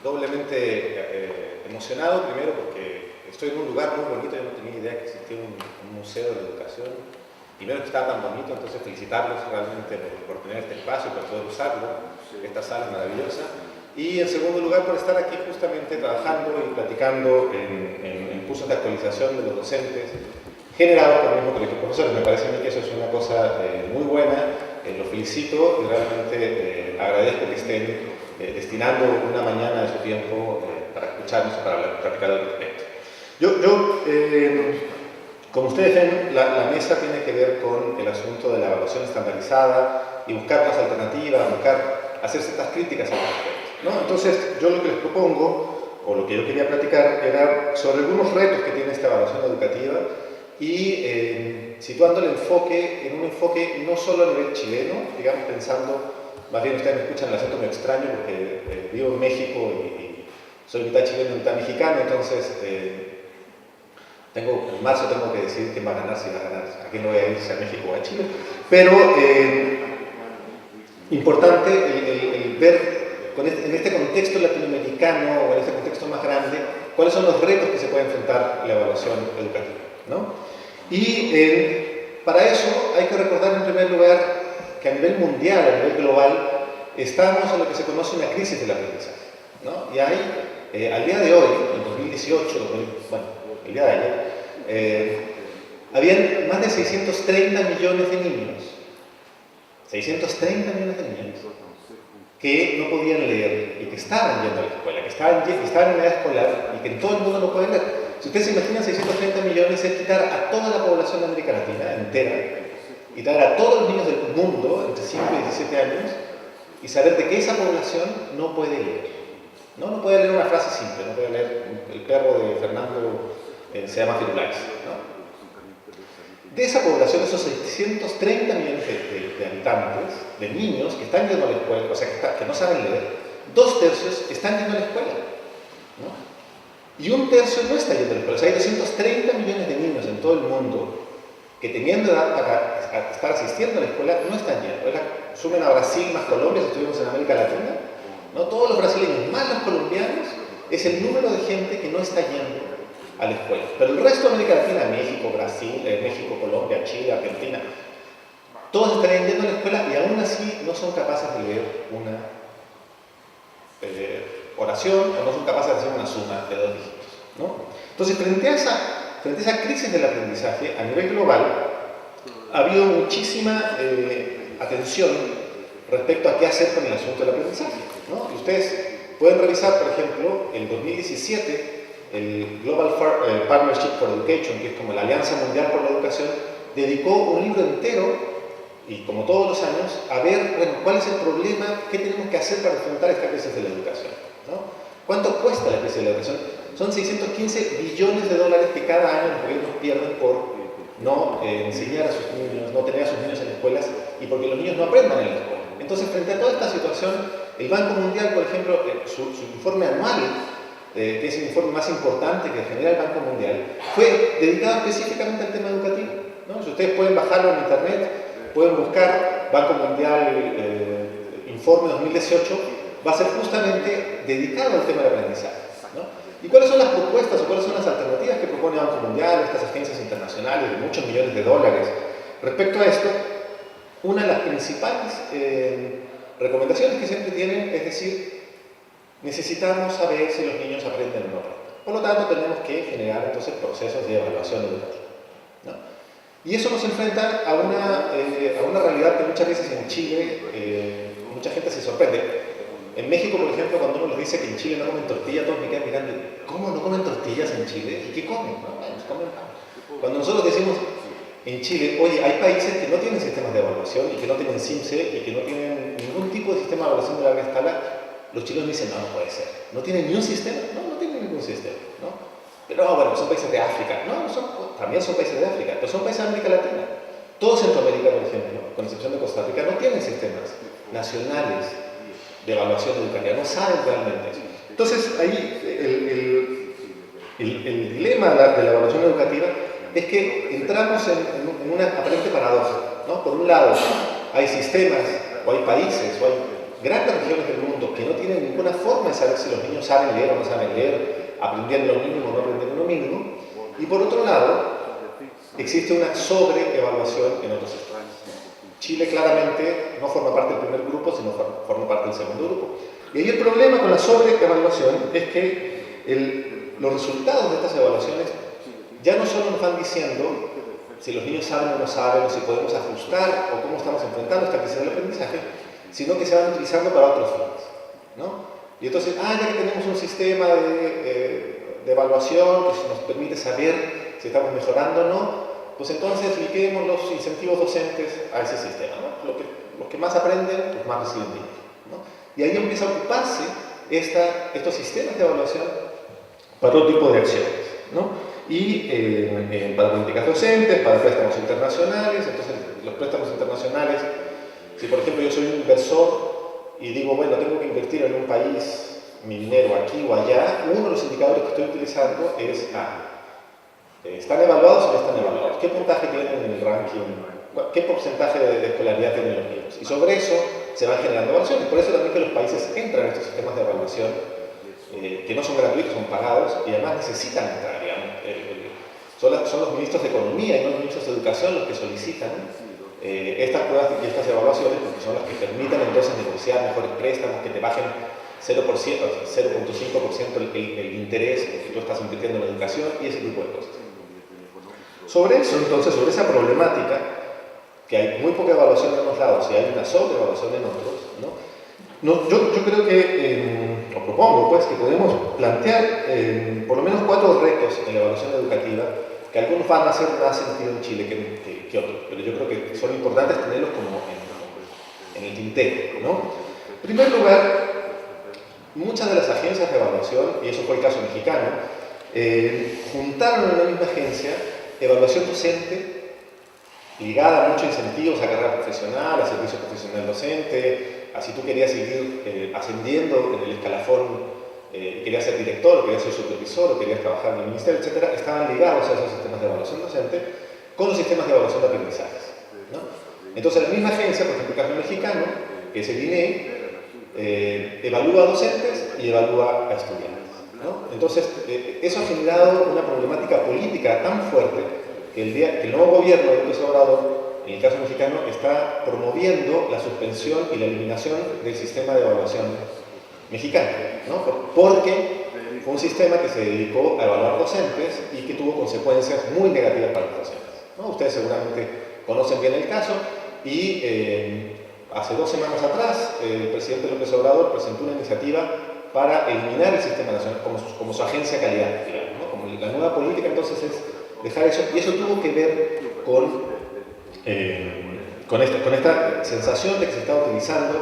doblemente emocionado, primero porque estoy en un lugar muy bonito. Yo no tenía idea que existía un museo de la educación. Primero que estaba tan bonito, entonces felicitarlos realmente por tener este espacio, por poder usarlo. Esta sala es maravillosa. Y en segundo lugar, por estar aquí justamente trabajando y platicando en cursos de actualización de los docentes generados por el mismo colegio de profesores. Me parece a mí que eso es una cosa muy buena, lo felicito y realmente agradezco que estén destinando una mañana de su tiempo para escucharnos y para platicar al respecto. Como ustedes ven, la mesa tiene que ver con el asunto de la evaluación estandarizada y buscar más alternativas, hacer ciertas críticas al respecto, ¿no? Entonces, yo lo que les propongo, o lo que yo quería platicar, era sobre algunos retos que tiene esta evaluación educativa y situando el enfoque en un enfoque no solo a nivel chileno, digamos pensando, más bien ustedes me escuchan el acento muy extraño porque vivo en México y soy mitad chileno y mitad mexicano, entonces en marzo tengo que decidir quién va a ganar, si va a ganar, a quién no voy a ir, si a México o a Chile, pero importante el ver en este contexto latinoamericano o en este contexto más grande, cuáles son los retos que se puede enfrentar la evaluación educativa, ¿no? Y para eso hay que recordar en primer lugar que a nivel mundial, a nivel global, estamos en lo que se conoce una crisis del aprendizaje, ¿no? Y hay, al día de hoy, en 2018, bueno, el día de ayer, habían más de 630 millones de niños, 630 millones de niños, que no podían leer y que estaban yendo a la escuela, que estaban en edad escolar y que en todo el mundo no pueden leer. Si ustedes se imaginan 630 millones, es quitar a toda la población de América Latina entera, quitar a todos los niños del mundo entre 5 y 17 años y saber de que esa población no puede leer. No puede leer una frase simple, no puede leer el perro de Fernando se llama Firulais, ¿no? De esa población, esos 630 millones de habitantes, de niños que están yendo a la escuela, o sea, que no saben leer, 2/3 están yendo a la escuela, ¿no? Y 1/3 no está yendo a la escuela. O sea, hay 230 millones de niños en todo el mundo que teniendo edad para estar asistiendo a la escuela no están yendo. Sumen a Brasil más Colombia, si estuvimos en América Latina, ¿no? Todos los brasileños más los colombianos es el número de gente que no está yendo a la escuela. Pero el resto de América Latina, México, Brasil, México, Colombia, Chile, Argentina, todos estarían yendo a la escuela y aún así no son capaces de leer una oración o no son capaces de hacer una suma de 2 dígitos, ¿no? Entonces, frente a esa crisis del aprendizaje a nivel global, ha habido muchísima atención respecto a qué hacer con el asunto del aprendizaje, ¿no? Y ustedes pueden revisar, por ejemplo, en 2017, el Global Partnership for Education, que es como la Alianza Mundial por la Educación, dedicó un libro entero, y como todos los años, a ver, bueno, cuál es el problema, qué tenemos que hacer para enfrentar esta crisis de la educación, ¿no? ¿Cuánto cuesta la crisis de la educación? Son 615 billones de dólares que cada año los gobiernos pierden por no enseñar a sus niños, no tener a sus niños en escuelas y porque los niños no aprendan en la escuela. Entonces, frente a toda esta situación, el Banco Mundial, por ejemplo, su informe anual, que es el informe más importante que genera el Banco Mundial, fue dedicado específicamente al tema educativo, ¿no? Si ustedes pueden bajarlo en internet, pueden buscar Banco Mundial Informe 2018, va a ser justamente dedicado al tema del aprendizaje, ¿no? ¿Y cuáles son las propuestas o cuáles son las alternativas que propone el Banco Mundial, estas agencias internacionales de muchos millones de dólares? Respecto a esto, una de las principales recomendaciones que siempre tienen es decir, necesitamos saber si los niños aprenden o no aprenden. Por lo tanto, tenemos que generar entonces procesos de evaluación educativa, ¿no? Y eso nos enfrenta a una realidad que muchas veces en Chile mucha gente se sorprende. En México, por ejemplo, cuando uno les dice que en Chile no comen tortilla, todos me quedan mirando, ¿cómo no comen tortillas en Chile? ¿Y qué comen? No, bueno, comen pan. Cuando nosotros decimos en Chile, oye, hay países que no tienen sistemas de evaluación y que no tienen CIMSE y que no tienen ningún tipo de sistema de evaluación de larga escala, los chilenos dicen, no, no puede ser. ¿No tienen ni un sistema? No tienen ningún sistema, ¿no? Pero bueno, son países de África. No, también son países de África, pero son países de América Latina. Todo Centroamérica, por ejemplo, con excepción de Costa Rica, no tienen sistemas nacionales de evaluación educativa, no saben realmente eso. Entonces, ahí el dilema de la evaluación educativa es que entramos en una aparente paradoja, ¿no? Por un lado, hay sistemas, o hay países, o hay grandes regiones del mundo que no tienen ninguna forma de saber si los niños saben leer o no saben leer, aprendiendo lo mínimo o no aprendiendo lo mínimo, y por otro lado, existe una sobreevaluación en otros sistemas. Chile claramente no forma parte del primer grupo, sino forma parte del segundo grupo. Y ahí el problema con la sobreevaluación es que los resultados de estas evaluaciones ya no solo nos van diciendo si los niños saben o no saben, o si podemos ajustar, o cómo estamos enfrentando esta crisis del aprendizaje, sino que se van utilizando para otros fines, ¿no? Y entonces, ya que tenemos un sistema de evaluación que nos permite saber si estamos mejorando o no, pues entonces liguemos los incentivos docentes a ese sistema, ¿no? Los que más aprenden, los más reciben dinero, ¿no? Y ahí empieza a ocuparse estos sistemas de evaluación para otro tipo de acciones, ¿no? Y para políticas docentes, para préstamos internacionales. Entonces los préstamos internacionales, si por ejemplo yo soy un inversor y digo, bueno, tengo que invertir en un país mi dinero aquí o allá, uno de los indicadores que estoy utilizando es ¿están evaluados o no están evaluados? ¿Qué puntaje tienen en el ranking? ¿Qué porcentaje de escolaridad tienen los niños? Y sobre eso se van generando evaluaciones. Por eso también que los países entran en estos sistemas de evaluación que no son gratuitos, son pagados y además necesitan entrar, digamos. son los ministros de Economía y no los ministros de Educación los que solicitan estas pruebas y estas evaluaciones, porque son las que permiten entonces negociar mejores préstamos, que te bajen 0%, 0.5% el interés que tú estás invirtiendo en la educación y ese tipo de cosas. Sobre eso, entonces, sobre esa problemática, que hay muy poca evaluación en unos lados y hay una sobreevaluación en otros, yo creo que, o propongo pues, que podemos plantear por lo menos 4 retos en la evaluación educativa, que algunos van a hacer más sentido en Chile que otros, pero yo creo que son importantes tenerlos como en el tintero, ¿no? En primer lugar, muchas de las agencias de evaluación, y eso fue el caso mexicano, juntaron en la misma agencia evaluación docente, ligada a muchos incentivos a carrera profesional, a servicio profesional docente, a si tú querías seguir ascendiendo en el escalafón, querías ser director, o querías ser supervisor, o querías trabajar en el ministerio, etc., estaban ligados a esos sistemas de evaluación docente con los sistemas de evaluación de aprendizajes, ¿no? Entonces, la misma agencia, por ejemplo, el caso mexicano, que es el INEE, evalúa a docentes y evalúa a estudiantes, ¿no? Entonces, eso ha generado una problemática política tan fuerte que el nuevo gobierno de López Obrador, en el caso mexicano, está promoviendo la suspensión y la eliminación del sistema de evaluación mexicano, ¿no? Porque fue un sistema que se dedicó a evaluar docentes y que tuvo consecuencias muy negativas para los docentes, ¿no? Ustedes seguramente conocen bien el caso y hace 2 semanas atrás el presidente López Obrador presentó una iniciativa para eliminar el sistema nacional como su agencia de calidad, digamos, ¿no? Como la nueva política entonces es dejar eso, y eso tuvo que ver con esta sensación de que se está utilizando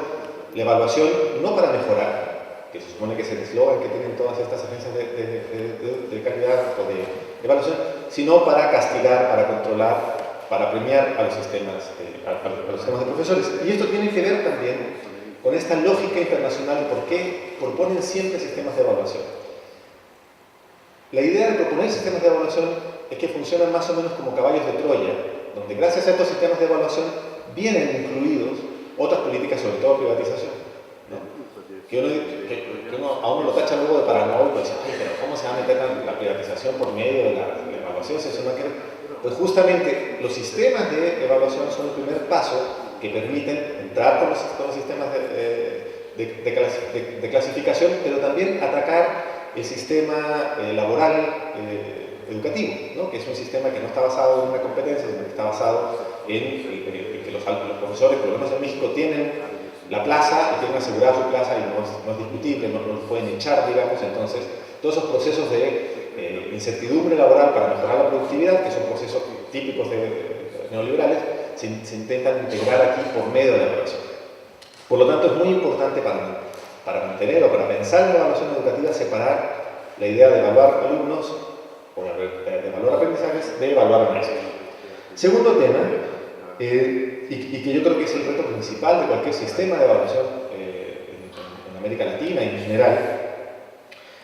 la evaluación no para mejorar, que se supone que es el eslogan que tienen todas estas agencias de calidad o de evaluación, sino para castigar, para controlar, para premiar a los sistemas, a los sistemas de profesores. Y esto tiene que ver también con esta lógica internacional de por qué proponen siempre sistemas de evaluación. La idea de proponer sistemas de evaluación es que funcionan más o menos como caballos de Troya, donde gracias a estos sistemas de evaluación vienen incluidos otras políticas, sobre todo privatización, ¿no? Que uno a uno lo tacha luego de paranoico, dice, ay, pero ¿cómo se va a meter la privatización por medio de la evaluación? Pues justamente los sistemas de evaluación son el primer paso que permiten entrar con los sistemas de clasificación, pero también atacar el sistema laboral educativo, ¿no? Que es un sistema que no está basado en una competencia, sino que está basado en que los profesores, por lo menos en México, tienen la plaza y tienen asegurada su plaza y no es discutible, no los pueden echar, digamos. Entonces, todos esos procesos de incertidumbre laboral para mejorar la productividad, que son procesos típicos neoliberales, se intentan integrar aquí por medio de la evaluación. Por lo tanto, es muy importante para mantener o para pensar en la evaluación educativa separar la idea de evaluar alumnos o de evaluar aprendizajes de evaluar maestros. Segundo tema, y que yo creo que es el reto principal de cualquier sistema de evaluación en América Latina y en general,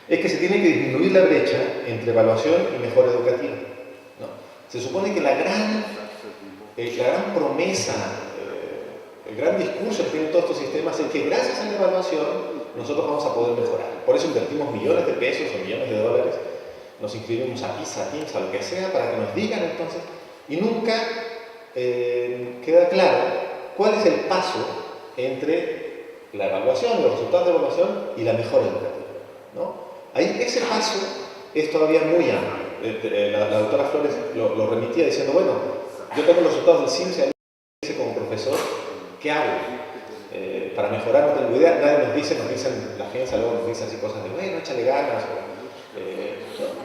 es que se tiene que disminuir la brecha entre evaluación y mejora educativa, ¿no? Se supone que la gran promesa, el gran discurso que tienen todos estos sistemas es que gracias a la evaluación nosotros vamos a poder mejorar. Por eso invertimos millones de pesos o millones de dólares, nos inscribimos a PISA, a TIMSS, a lo que sea, para que nos digan entonces, y nunca queda claro cuál es el paso entre la evaluación, los resultados de evaluación y la mejora educativa, ¿no? Ahí ese paso es todavía muy amplio. La doctora Flores lo remitía diciendo, bueno, yo tengo los resultados del CIMSE, dice como profesor, ¿qué hago? Para mejorar no tengo idea, nadie nos dicen, la agencia luego nos dice así cosas de, bueno, échale ganas,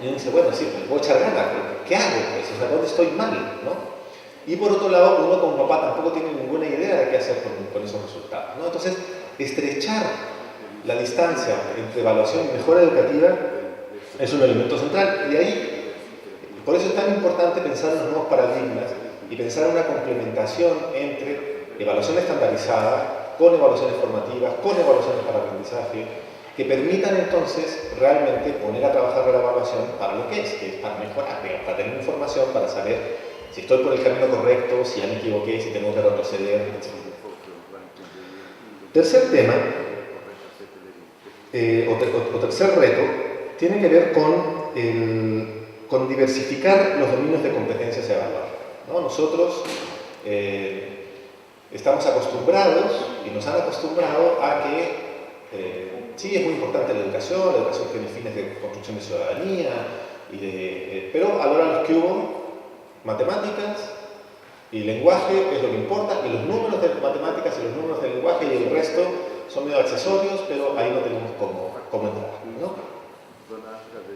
y uno dice, bueno, sí, pues voy a echar ganas, pero ¿qué hago? Pues, o sea, ¿dónde estoy mal? ¿no? Y por otro lado, uno como papá tampoco tiene ninguna idea de qué hacer con esos resultados, ¿no? Entonces, estrechar la distancia entre evaluación y mejora educativa es un elemento central, y ahí, por eso es tan importante pensar en los nuevos paradigmas y pensar en una complementación entre evaluación estandarizada, con evaluaciones formativas, con evaluaciones para aprendizaje, que permitan entonces realmente poner a trabajar la evaluación para lo que es para mejorar, para tener información, para saber si estoy por el camino correcto, si ya me equivoqué, si tengo que retroceder, etc. Tercer tema, o tercer reto, tiene que ver con con diversificar los dominios de competencias a evaluar, ¿no? Nosotros estamos acostumbrados y nos han acostumbrado a que sí, es muy importante la educación tiene fines de construcción de ciudadanía, pero a la hora de los que hubo matemáticas y lenguaje es lo que importa, y los números de matemáticas y los números de lenguaje y el resto son medio accesorios, pero ahí no tenemos cómo entrar, ¿no?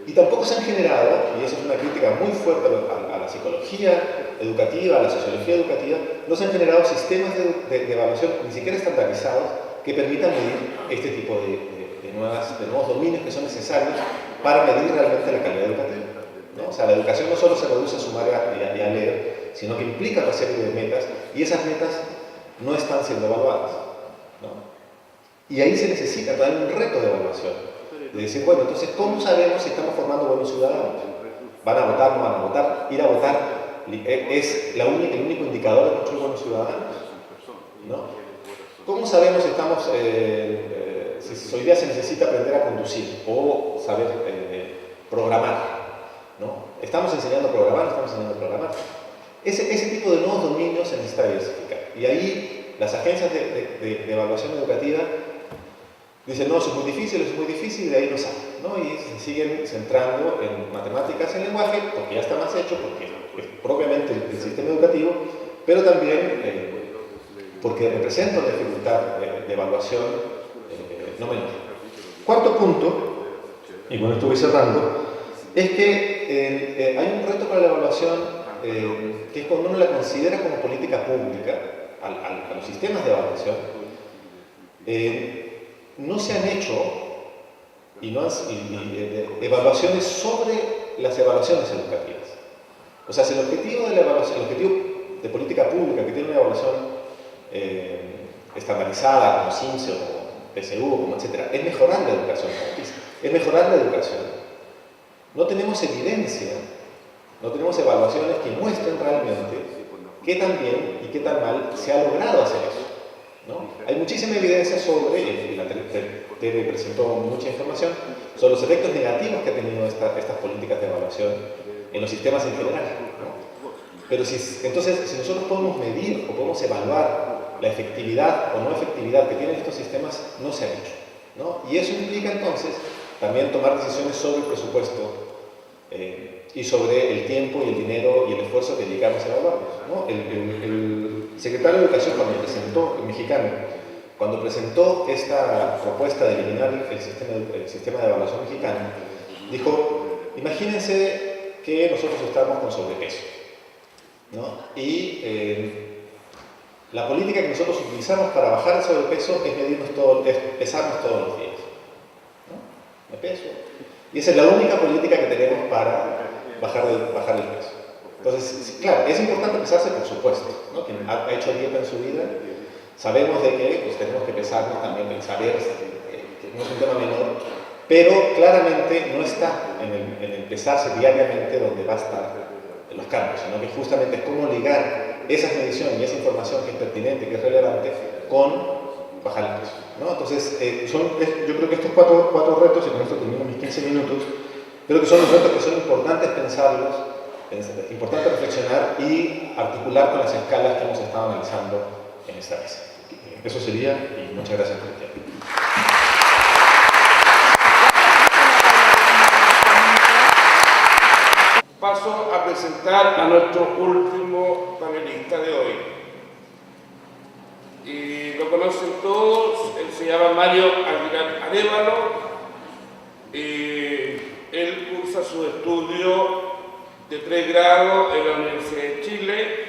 Y tampoco se han generado, y eso es una crítica muy fuerte a la psicología educativa, a la sociología educativa, no se han generado sistemas de evaluación ni siquiera estandarizados que permitan medir este tipo de nuevos dominios que son necesarios para medir realmente la calidad educativa, ¿no? O sea, la educación no solo se reduce a sumar y a leer, sino que implica una serie de metas, y esas metas no están siendo evaluadas, ¿no? Y ahí se necesita también un reto de evaluación. De decir, bueno, entonces, ¿cómo sabemos si estamos formando buenos ciudadanos? ¿Van a votar, no van a votar? Ir a votar es el único indicador de construir buenos ciudadanos, ¿no? ¿Cómo sabemos si estamos, si hoy día se necesita aprender a conducir o saber programar, ¿no? ¿Estamos enseñando a programar? ¿Estamos enseñando a programar? Ese tipo de nuevos dominios se necesita diversificar. Y ahí las agencias de evaluación educativa dicen, no, eso es muy difícil, y de ahí no salen, ¿no? Y se siguen centrando en matemáticas y en lenguaje, porque ya está más hecho, porque es propiamente el sistema educativo, pero también porque representa una dificultad de evaluación no menor. Cuarto punto, y con esto voy cerrando, es que hay un reto para la evaluación que es cuando uno la considera como política pública a los sistemas de evaluación. No se han hecho evaluaciones sobre las evaluaciones educativas. O sea, si el objetivo de la evaluación, el objetivo de política pública que tiene una evaluación estandarizada como CIMSE o como PSU, como etcétera, es mejorar la educación, es mejorar la educación. No tenemos evidencia, no tenemos evaluaciones que muestren realmente qué tan bien y qué tan mal se ha logrado hacer eso, ¿no? Hay muchísima evidencia sobre, y la TV presentó mucha información, sobre los efectos negativos que ha tenido estas políticas de evaluación en los sistemas en general, ¿no? Pero entonces, si nosotros podemos medir o podemos evaluar la efectividad o no efectividad que tienen estos sistemas, no se ha hecho, ¿no? Y eso implica entonces también tomar decisiones sobre el presupuesto y sobre el tiempo y el dinero y el esfuerzo que dedicamos a evaluarlos, ¿no? El secretario de Educación, el mexicano, cuando presentó esta propuesta de eliminar el sistema de evaluación mexicano, dijo, imagínense que nosotros estamos con sobrepeso, ¿no? Y la política que nosotros utilizamos para bajar el sobrepeso es pesarnos todos los días, ¿no? Me peso. Y esa es la única política que tenemos para bajar el peso. Entonces, claro, es importante pesarse, por supuesto, ¿no? Quien ha hecho dieta en su vida, sabemos de que pues, tenemos que pesarnos también, saber que no es un tema menor, pero claramente no está en el pesarse diariamente donde va a estar los cambios, sino que justamente es cómo ligar esas mediciones y esa información que es pertinente, que es relevante, con bajar el peso, ¿no? Entonces, yo creo que estos cuatro retos, y con esto termino mis 15 minutos, creo que son los retos que son importantes pensarlos, importante reflexionar y articular con las escalas que hemos estado analizando en esta mesa. Eso sería, y muchas gracias por el tiempo. Paso a presentar a nuestro último panelista de hoy. Y lo conocen todos, él se llama Mario Aguilar Arévalo. Él cursa su estudio de pregrado en la Universidad de Chile,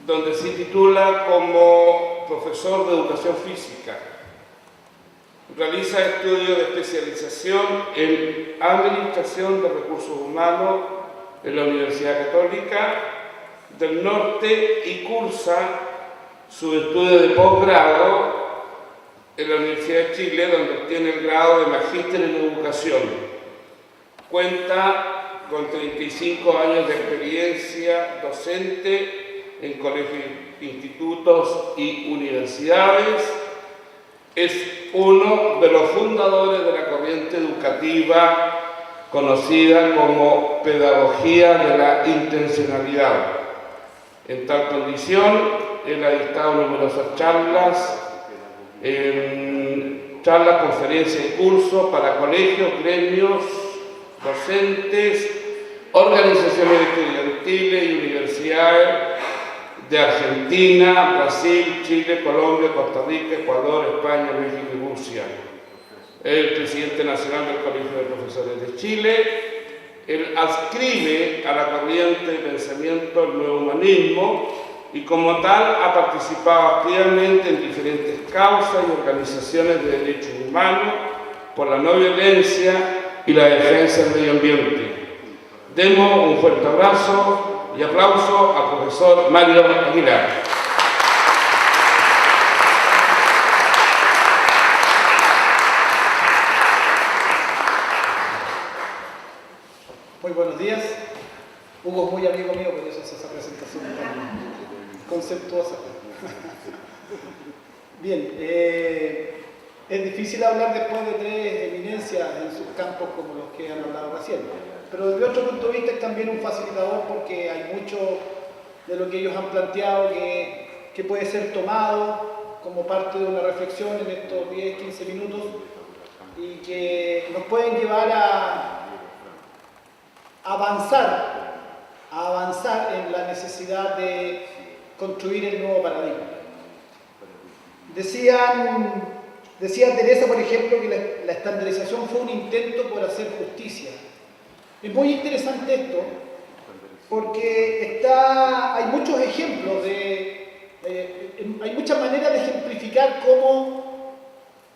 donde se titula como profesor de educación física. Realiza estudios de especialización en administración de recursos humanos en la Universidad Católica del Norte y cursa su estudio de posgrado en la Universidad de Chile, donde obtiene el grado de magíster en educación. Cuenta con 35 años de experiencia docente en colegios, institutos y universidades. Es uno de los fundadores de la corriente educativa conocida como pedagogía de la intencionalidad. En tal condición, él ha dictado numerosas charlas, conferencias y cursos para colegios, gremios, docentes, organizaciones estudiantiles y universidades de Argentina, Brasil, Chile, Colombia, Costa Rica, Ecuador, España, México y Rusia. El presidente nacional del Colegio de Profesores de Chile. Él adscribe a la corriente de pensamiento del nuevo humanismo y como tal ha participado activamente en diferentes causas y organizaciones de derechos humanos por la no violencia y la defensa del medio ambiente. Demos un fuerte abrazo y aplauso al profesor Mario Aguilar. Muy buenos días. Hugo es muy amigo mío, por eso es esa presentación tan conceptuosa. Bien, es difícil hablar después de tres eminencias en sus campos como los que han hablado recién, pero desde otro punto de vista es también un facilitador porque hay mucho de lo que ellos han planteado que puede ser tomado como parte de una reflexión en estos 10-15 minutos y que nos pueden llevar a avanzar en la necesidad de construir el nuevo paradigma. Decía Teresa, por ejemplo, que la estandarización fue un intento por hacer justicia. Es muy interesante esto, porque hay muchos ejemplos, hay muchas maneras de ejemplificar cómo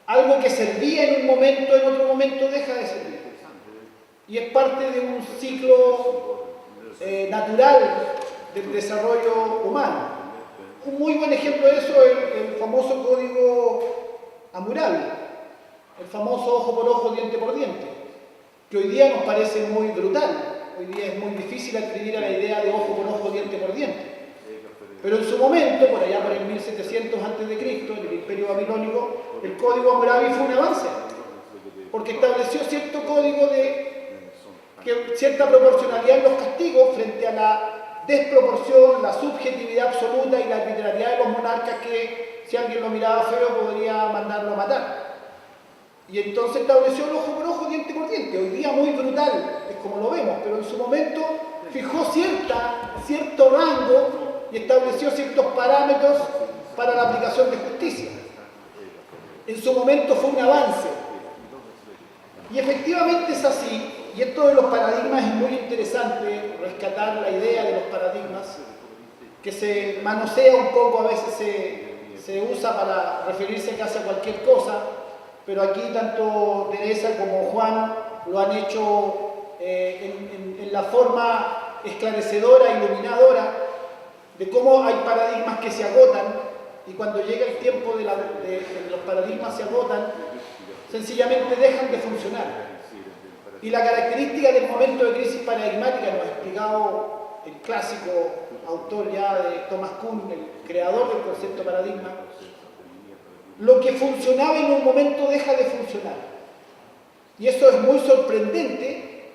algo que servía en un momento, en otro momento deja de servir. Y es parte de un ciclo natural del desarrollo humano. Un muy buen ejemplo de eso es el famoso código Hammurabi, el famoso ojo por ojo, diente por diente, que hoy día nos parece muy brutal. Hoy día es muy difícil adquirir a la idea de ojo por ojo, diente por diente. Pero en su momento, por allá por el 1700 a.C., en el Imperio Babilónico, el código Hammurabi fue un avance, porque estableció cierto código cierta proporcionalidad en los castigos frente a la desproporción, la subjetividad absoluta y la arbitrariedad de los monarcas que, si alguien lo miraba feo, podría mandarlo a matar. Y entonces estableció el ojo por ojo, diente por diente. Hoy día muy brutal, es como lo vemos, pero en su momento fijó cierto rango y estableció ciertos parámetros para la aplicación de justicia. En su momento fue un avance. Y efectivamente es así. Y esto de los paradigmas es muy interesante, rescatar la idea de los paradigmas, que se manosea un poco, a veces se usa para referirse casi a cualquier cosa, pero aquí tanto Teresa como Juan lo han hecho en la forma esclarecedora, iluminadora, de cómo hay paradigmas que se agotan, y cuando llega el tiempo de los paradigmas se agotan, sencillamente dejan de funcionar. Y la característica del momento de crisis paradigmática, nos ha explicado el clásico autor ya de Thomas Kuhn, el creador del concepto paradigma, lo que funcionaba en un momento deja de funcionar. Y eso es muy sorprendente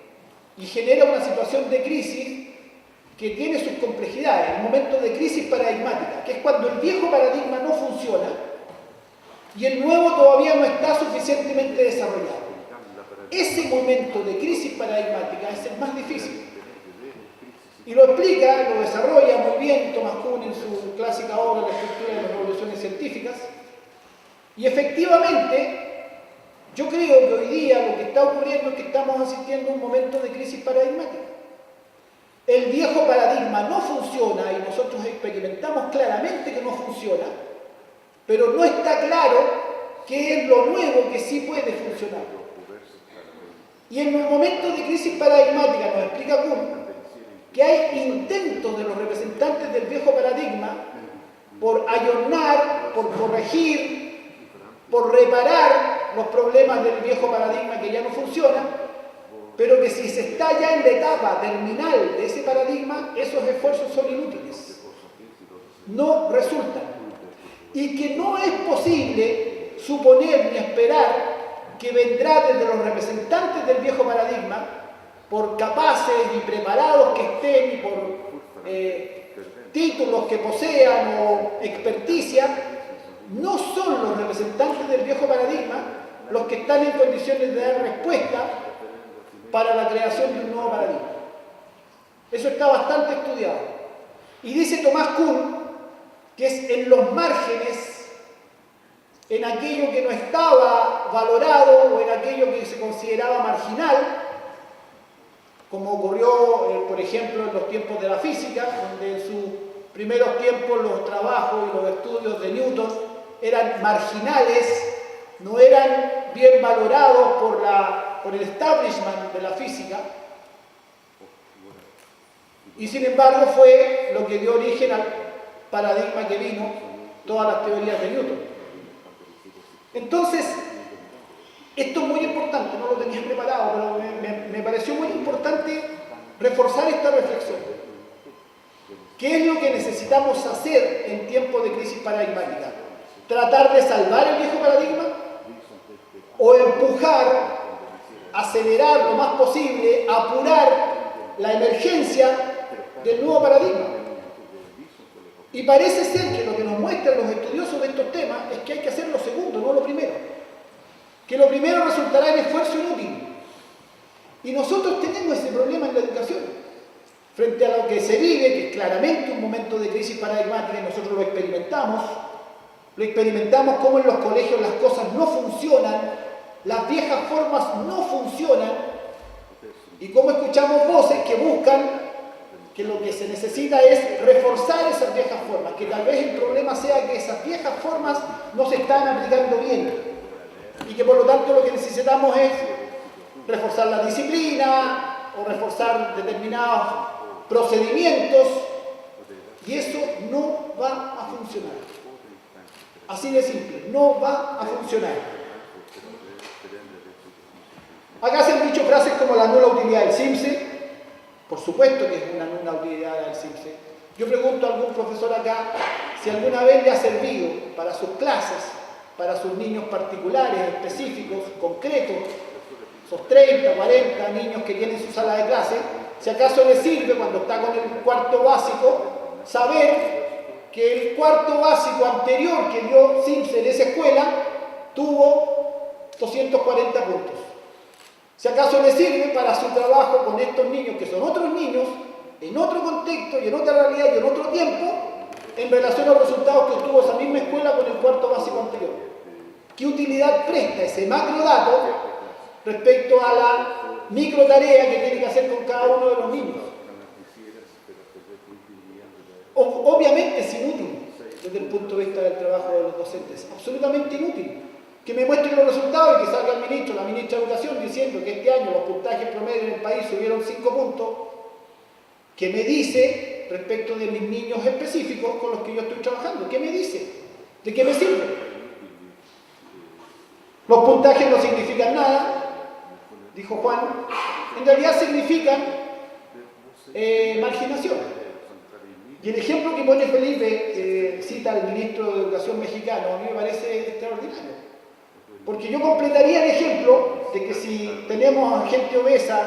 y genera una situación de crisis que tiene sus complejidades, el momento de crisis paradigmática, que es cuando el viejo paradigma no funciona y el nuevo todavía no está suficientemente desarrollado. Ese momento de crisis paradigmática es el más difícil. Y lo explica, lo desarrolla muy bien Thomas Kuhn en su clásica obra La estructura de las revoluciones científicas. Y efectivamente, yo creo que hoy día lo que está ocurriendo es que estamos asistiendo a un momento de crisis paradigmática. El viejo paradigma no funciona y nosotros experimentamos claramente que no funciona, pero no está claro qué es lo nuevo que sí puede funcionar. Y en un momento de crisis paradigmática, nos explica Kuhn, que hay intentos de los representantes del viejo paradigma por ayornar, por corregir, por reparar los problemas del viejo paradigma que ya no funciona, pero que si se está ya en la etapa terminal de ese paradigma, esos esfuerzos son inútiles, no resultan, y que no es posible suponer ni esperar que vendrá desde los representantes del viejo paradigma por capaces y preparados que estén y por títulos que posean o experticia, no son los representantes del viejo paradigma los que están en condiciones de dar respuesta para la creación de un nuevo paradigma. Eso está bastante estudiado. Y dice Tomás Kuhn que es en los márgenes, en aquello que no estaba valorado o en aquello que se consideraba marginal, como ocurrió, por ejemplo, en los tiempos de la física, donde en sus primeros tiempos los trabajos y los estudios de Newton eran marginales, no eran bien valorados por el establishment de la física, y sin embargo fue lo que dio origen al paradigma que vino, todas las teorías de Newton. Entonces, esto es muy importante, no lo tenía preparado, pero me pareció muy importante reforzar esta reflexión. ¿Qué es lo que necesitamos hacer en tiempos de crisis paradigmática? ¿Tratar de salvar el viejo paradigma? ¿O empujar, acelerar lo más posible, apurar la emergencia del nuevo paradigma? Y parece ser que lo que nos muestran los estudiosos de estos temas es que hay que hacer lo segundo, no lo primero. Que lo primero resultará en esfuerzo inútil. Y nosotros tenemos ese problema en la educación. Frente a lo que se vive, que es claramente un momento de crisis paradigmática, y nosotros lo experimentamos como en los colegios las cosas no funcionan, las viejas formas no funcionan, y como escuchamos voces que buscan que lo que se necesita es reforzar esas viejas formas, que tal vez el problema sea que esas viejas formas no se están aplicando bien, y que por lo tanto lo que necesitamos es reforzar la disciplina o reforzar determinados procedimientos, y eso no va a funcionar. Así de simple, no va a funcionar. Acá se han dicho frases como la nula utilidad del CIMSE. Por supuesto que es una nula utilidad del CIMSE. Yo pregunto a algún profesor acá si alguna vez le ha servido para sus clases, para sus niños particulares, específicos, concretos, esos 30, 40 niños que tienen su sala de clase, si acaso le sirve cuando está con el cuarto básico saber que el cuarto básico anterior que dio CIMSE en esa escuela tuvo 240 puntos. Si acaso le sirve para su trabajo con estos niños, que son otros niños, en otro contexto y en otra realidad y en otro tiempo, en relación a los resultados que obtuvo esa misma escuela con el cuarto básico anterior. ¿Qué utilidad presta ese macrodato respecto a la micro tarea que tiene que hacer con cada uno de los niños? Obviamente es inútil desde el punto de vista del trabajo de los docentes, absolutamente inútil. Que me muestren los resultados y que salga el ministro, la ministra de Educación, diciendo que este año los puntajes promedio en el país subieron 5 puntos, ¿qué me dice respecto de mis niños específicos con los que yo estoy trabajando? ¿Qué me dice? ¿De qué me sirve? Los puntajes no significan nada, dijo Juan, en realidad significan marginación. Y el ejemplo que pone Felipe, que cita al ministro de Educación mexicano, a mí me parece extraordinario. Porque yo completaría el ejemplo de que si tenemos a gente obesa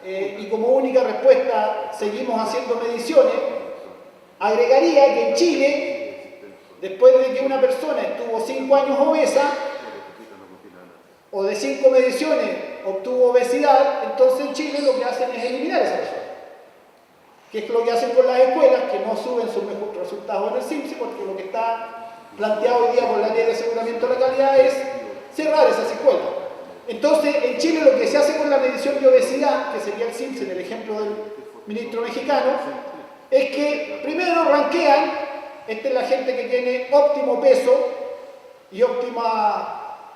y como única respuesta seguimos haciendo mediciones, agregaría que en Chile, después de que una persona estuvo 5 años obesa, o de 5 mediciones obtuvo obesidad, entonces en Chile lo que hacen es eliminar a esa persona. Que es lo que hacen con las escuelas, que no suben sus mejores resultados en el CIMSE, porque lo que está planteado hoy día por la ley de aseguramiento de la calidad es cerrar esas escuelas. Entonces, en Chile lo que se hace con la medición de obesidad, que sería el CIMSE en el ejemplo del ministro mexicano, es que primero ranquean, esta es la gente que tiene óptimo peso y óptima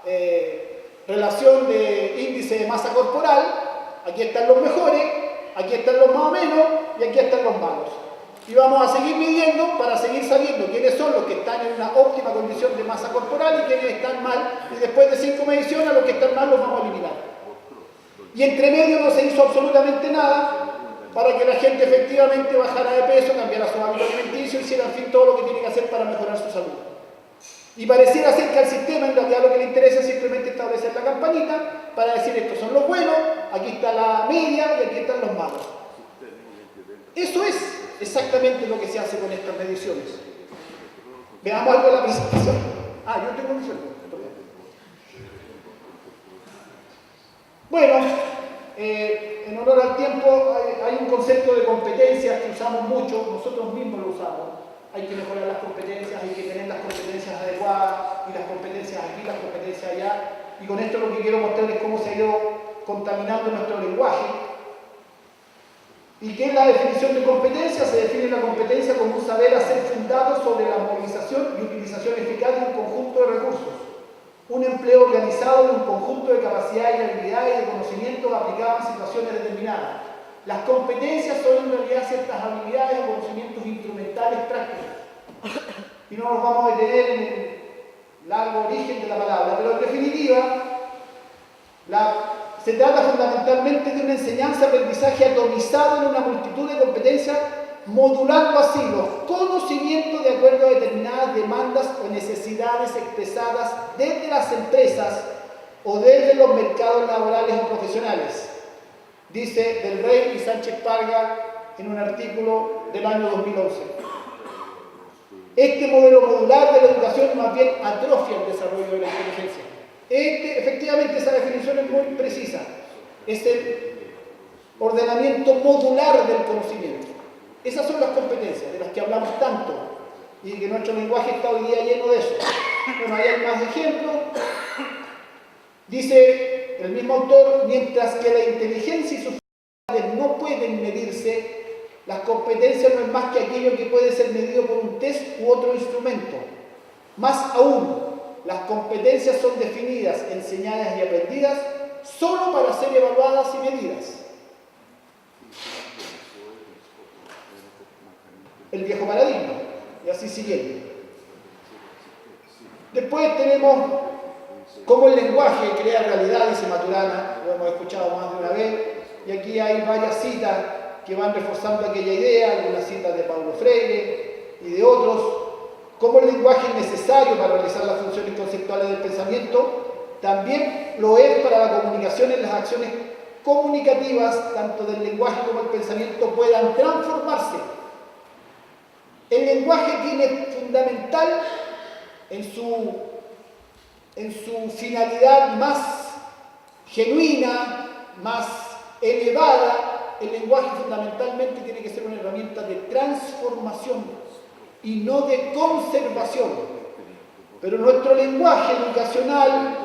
relación de índice de masa corporal, aquí están los mejores, aquí están los más o menos y aquí están los malos. Y vamos a seguir midiendo para seguir sabiendo quiénes son los que están en una óptima condición de masa corporal y quiénes están mal, y después de 5 mediciones a los que están mal los vamos a eliminar. Y entre medio no se hizo absolutamente nada para que la gente efectivamente bajara de peso, cambiara su hábito alimenticio, hiciera en fin todo lo que tiene que hacer para mejorar su salud. Y pareciera ser que al sistema en realidad lo que le interesa es simplemente establecer la campanita para decir estos son los buenos, aquí está la media y aquí están los malos. Eso es exactamente lo que se hace con estas mediciones. Veamos algo de la presentación. Yo tengo un sueldo. Bueno, en honor al tiempo, hay un concepto de competencias que usamos mucho, nosotros mismos lo usamos. Hay que mejorar las competencias, hay que tener las competencias adecuadas, y las competencias aquí, las competencias allá. Y con esto lo que quiero mostrar es cómo se ha ido contaminando nuestro lenguaje. ¿Y qué es la definición de competencia? Se define la competencia como un saber hacer fundado sobre la movilización y utilización eficaz de un conjunto de recursos. Un empleo organizado de un conjunto de capacidades y habilidades y de conocimientos aplicados en situaciones determinadas. Las competencias son en realidad ciertas habilidades o conocimientos instrumentales prácticos. Y no nos vamos a detener en el largo origen de la palabra, pero en definitiva, se trata fundamentalmente de una enseñanza-aprendizaje atomizado en una multitud de competencias, modulando así los conocimientos de acuerdo a determinadas demandas o necesidades expresadas desde las empresas o desde los mercados laborales o profesionales, dice Del Rey y Sánchez Parga en un artículo del año 2011. Este modelo modular de la educación más bien atrofia el desarrollo de la inteligencia. Efectivamente, esa definición es muy precisa. Es el ordenamiento modular del conocimiento. Esas son las competencias de las que hablamos tanto y que nuestro lenguaje está hoy día lleno de eso. Bueno, ahí hay más ejemplos. Dice el mismo autor, mientras que la inteligencia y sus capacidades no pueden medirse, las competencias no es más que aquello que puede ser medido por un test u otro instrumento. Más aún, las competencias son definidas, enseñadas y aprendidas solo para ser evaluadas y medidas. El viejo paradigma, y así siguiendo. Después tenemos cómo el lenguaje crea realidad, dice Maturana, lo hemos escuchado más de una vez, y aquí hay varias citas que van reforzando aquella idea, algunas citas de Paulo Freire y de otros. Cómo el lenguaje es necesario para realizar las funciones conceptuales del pensamiento, también lo es para la comunicación en las acciones comunicativas, tanto del lenguaje como el pensamiento puedan transformarse. El lenguaje tiene fundamental en su finalidad más genuina, más elevada, el lenguaje fundamentalmente tiene que ser una herramienta de transformación y no de conservación. Pero nuestro lenguaje educacional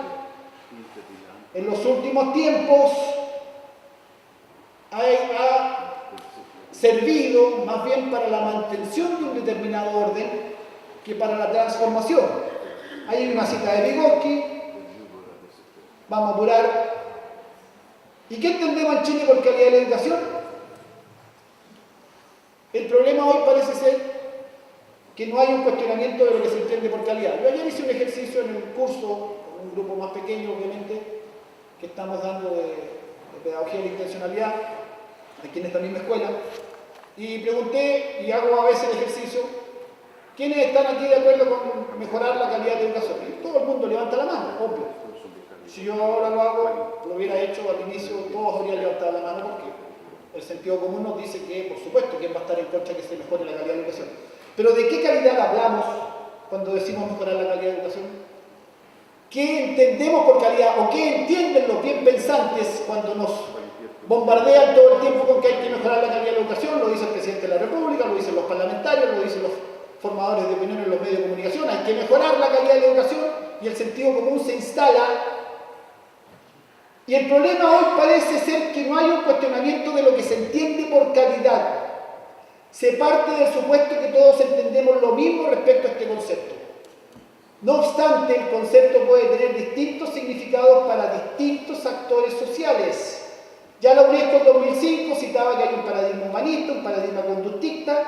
en los últimos tiempos ha servido más bien para la mantención de un determinado orden que para la transformación. Ahí hay una cita de Vygotsky, vamos a apurar. ¿Y qué entendemos en Chile por calidad de la educación? El problema hoy parece ser que no hay un cuestionamiento de lo que se entiende por calidad. Yo ayer hice un ejercicio en el curso, con un grupo más pequeño obviamente, que estamos dando de pedagogía de la intencionalidad, aquí en esta misma escuela, y pregunté, y hago a veces el ejercicio, ¿quiénes están aquí de acuerdo con mejorar la calidad de educación? Y todo el mundo levanta la mano, obvio. Si yo ahora lo hago, lo hubiera hecho al inicio, todos habrían levantado la mano porque el sentido común nos dice que, por supuesto, ¿quién va a estar en contra de que se mejore la calidad de educación? Pero ¿de qué calidad hablamos cuando decimos mejorar la calidad de educación? ¿Qué entendemos por calidad o qué entienden los bien pensantes cuando nos bombardean todo el tiempo con que hay que mejorar la calidad de la educación? Lo dice el presidente de la República, lo dicen los parlamentarios, lo dicen los formadores de opinión en los medios de comunicación. Hay que mejorar la calidad de la educación y el sentido común se instala. Y el problema hoy parece ser que no hay un cuestionamiento de lo que se entiende por calidad. Se parte del supuesto que todos entendemos lo mismo respecto a este concepto. No obstante, el concepto puede tener distintos significados para distintos actores sociales. Ya la UNESCO en 2005 citaba que hay un paradigma humanista, un paradigma conductista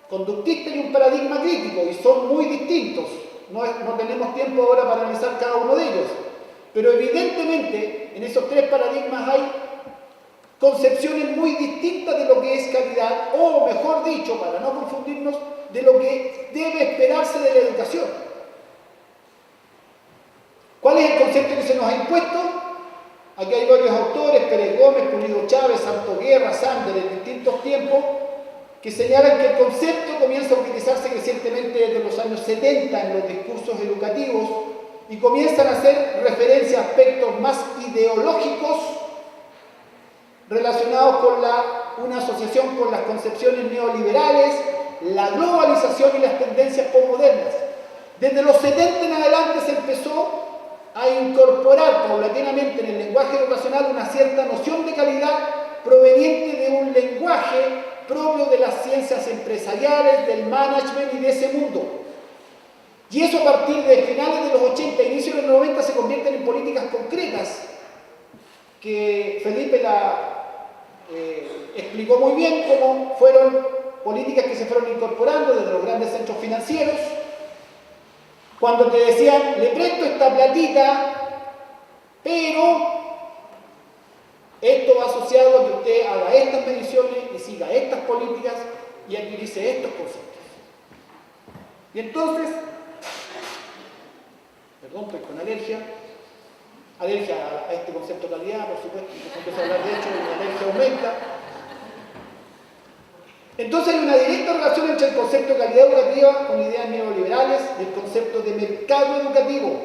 y un paradigma crítico, y son muy distintos. No tenemos tiempo ahora para analizar cada uno de ellos. Pero evidentemente, en esos tres paradigmas hay concepciones muy distintas de lo que es calidad, o mejor dicho, para no confundirnos, de lo que debe esperarse de la educación. ¿Cuál es el concepto que se nos ha impuesto? Aquí hay varios autores, Pérez Gómez, Pulido Chávez, Santo Guerra, Sander, en distintos tiempos, que señalan que el concepto comienza a utilizarse crecientemente desde los años 70 en los discursos educativos y comienzan a hacer referencia a aspectos más ideológicos relacionados con una asociación con las concepciones neoliberales, la globalización y las tendencias postmodernas. Desde los 70 en adelante se empezó a incorporar paulatinamente en el lenguaje educacional una cierta noción de calidad proveniente de un lenguaje propio de las ciencias empresariales, del management y de ese mundo. Y eso a partir de finales de los 80 e inicios de los 90 se convierten en políticas concretas que Felipe explicó muy bien cómo fueron políticas que se fueron incorporando desde los grandes centros financieros, cuando te decían, le presto esta platita, pero esto va asociado a que usted haga estas mediciones y siga estas políticas y utilice estos conceptos. Y entonces, perdón, estoy con alergia a este concepto de calidad, por supuesto, se empieza a hablar de hecho, y la alergia aumenta. Entonces hay una directa relación entre el concepto de calidad educativa con ideas neoliberales y el concepto de mercado educativo.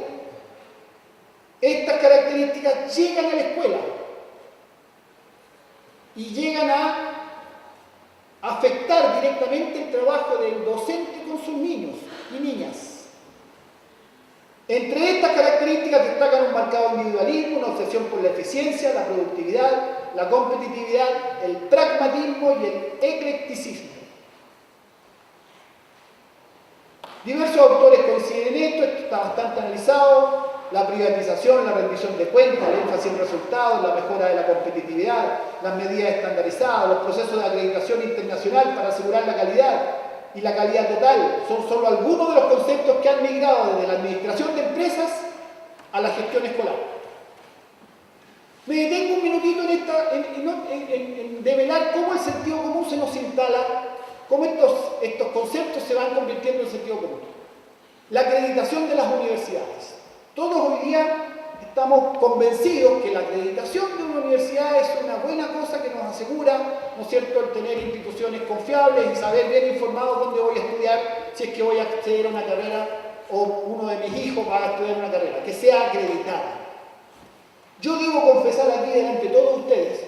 Estas características llegan a la escuela y llegan a afectar directamente el trabajo del docente con sus niños y niñas. Entre estas características destacan un marcado individualismo, una obsesión por la eficiencia, la productividad, la competitividad, el pragmatismo y el eclecticismo. Diversos autores coinciden en esto está bastante analizado: la privatización, la rendición de cuentas, el énfasis en resultados, la mejora de la competitividad, las medidas estandarizadas, los procesos de acreditación internacional para asegurar la calidad y la calidad total son solo algunos de los conceptos que han migrado desde la administración de empresas a la gestión escolar. Me detengo un minutito en develar cómo el sentido común se nos instala, cómo estos conceptos se van convirtiendo en sentido común. La acreditación de las universidades. Todos hoy día estamos convencidos que la acreditación de una universidad es una buena cosa que nos asegura, ¿no es cierto?, el tener instituciones confiables y saber bien informados dónde voy a estudiar, si es que voy a acceder a una carrera o uno de mis hijos va a estudiar una carrera, que sea acreditada. Yo debo confesar aquí delante de todos ustedes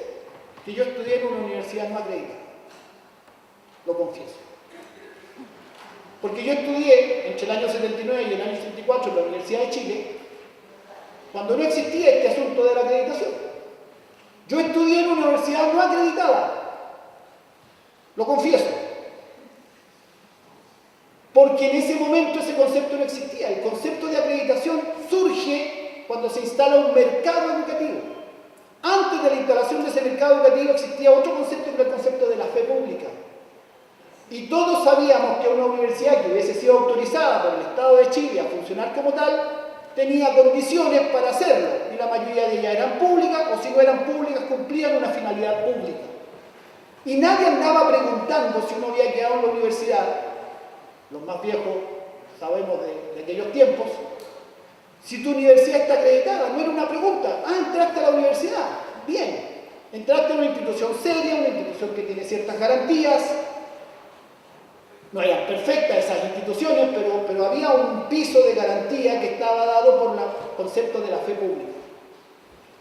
que yo estudié en una universidad no acreditada. Lo confieso. Porque yo estudié entre el año 79 y el año 74 en la Universidad de Chile, cuando no existía este asunto de la acreditación. Yo estudié en una universidad no acreditada. Lo confieso. Porque en ese momento ese concepto no existía. El concepto de acreditación surge cuando se instala un mercado educativo. Antes de la instalación de ese mercado educativo existía otro concepto, que era el concepto de la fe pública. Y todos sabíamos que una universidad que hubiese sido autorizada por el Estado de Chile a funcionar como tal, tenía condiciones para hacerlo, y la mayoría de ellas eran públicas, o si no eran públicas, cumplían una finalidad pública. Y nadie andaba preguntando si uno había quedado en la universidad, los más viejos sabemos de aquellos tiempos, si tu universidad está acreditada. No era una pregunta. Entraste a la universidad, bien, entraste a una institución seria, una institución que tiene ciertas garantías. No eran perfectas esas instituciones, pero había un piso de garantía que estaba dado por el concepto de la fe pública.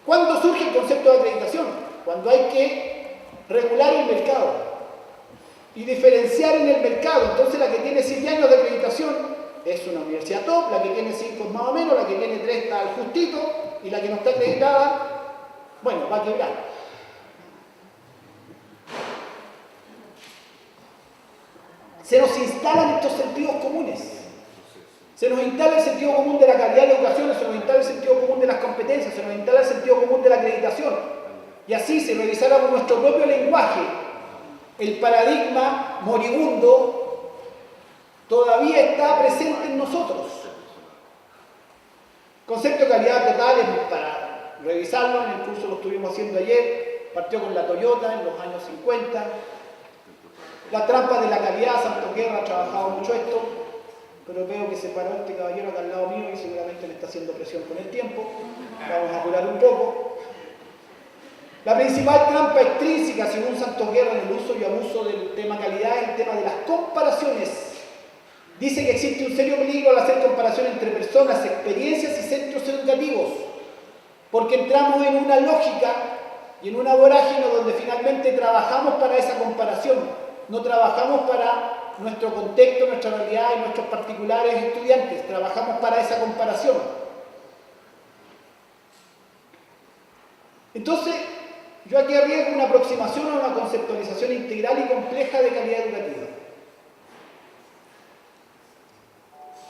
¿Cuándo surge el concepto de acreditación? Cuando hay que regular el mercado y diferenciar en el mercado. Entonces la que tiene 7 años de acreditación es una universidad top, la que tiene 5 más o menos, la que tiene 3 está al justito, y la que no está acreditada, bueno, va a quebrar. Se nos instalan estos sentidos comunes. Se nos instala el sentido común de la calidad de la educación, se nos instala el sentido común de las competencias, se nos instala el sentido común de la acreditación. Y así, si revisáramos nuestro propio lenguaje, el paradigma moribundo todavía está presente en nosotros. Concepto de calidad total, para revisarlo, en el curso lo estuvimos haciendo ayer, partió con la Toyota en los años 50. La trampa de la calidad, Santo Guerra ha trabajado mucho esto, pero veo que se paró este caballero acá al lado mío y seguramente le está haciendo presión con el tiempo. Vamos a apurar un poco. La principal trampa extrínseca, según Santos Guerra, en el uso y abuso del tema calidad es el tema de las comparaciones. Dice que existe un serio peligro al hacer comparación entre personas, experiencias y centros educativos, porque entramos en una lógica y en una vorágine donde finalmente trabajamos para esa comparación, no trabajamos para nuestro contexto, nuestra realidad y nuestros particulares estudiantes, trabajamos para esa comparación. Entonces, yo aquí arriesgo una aproximación a una conceptualización integral y compleja de calidad educativa.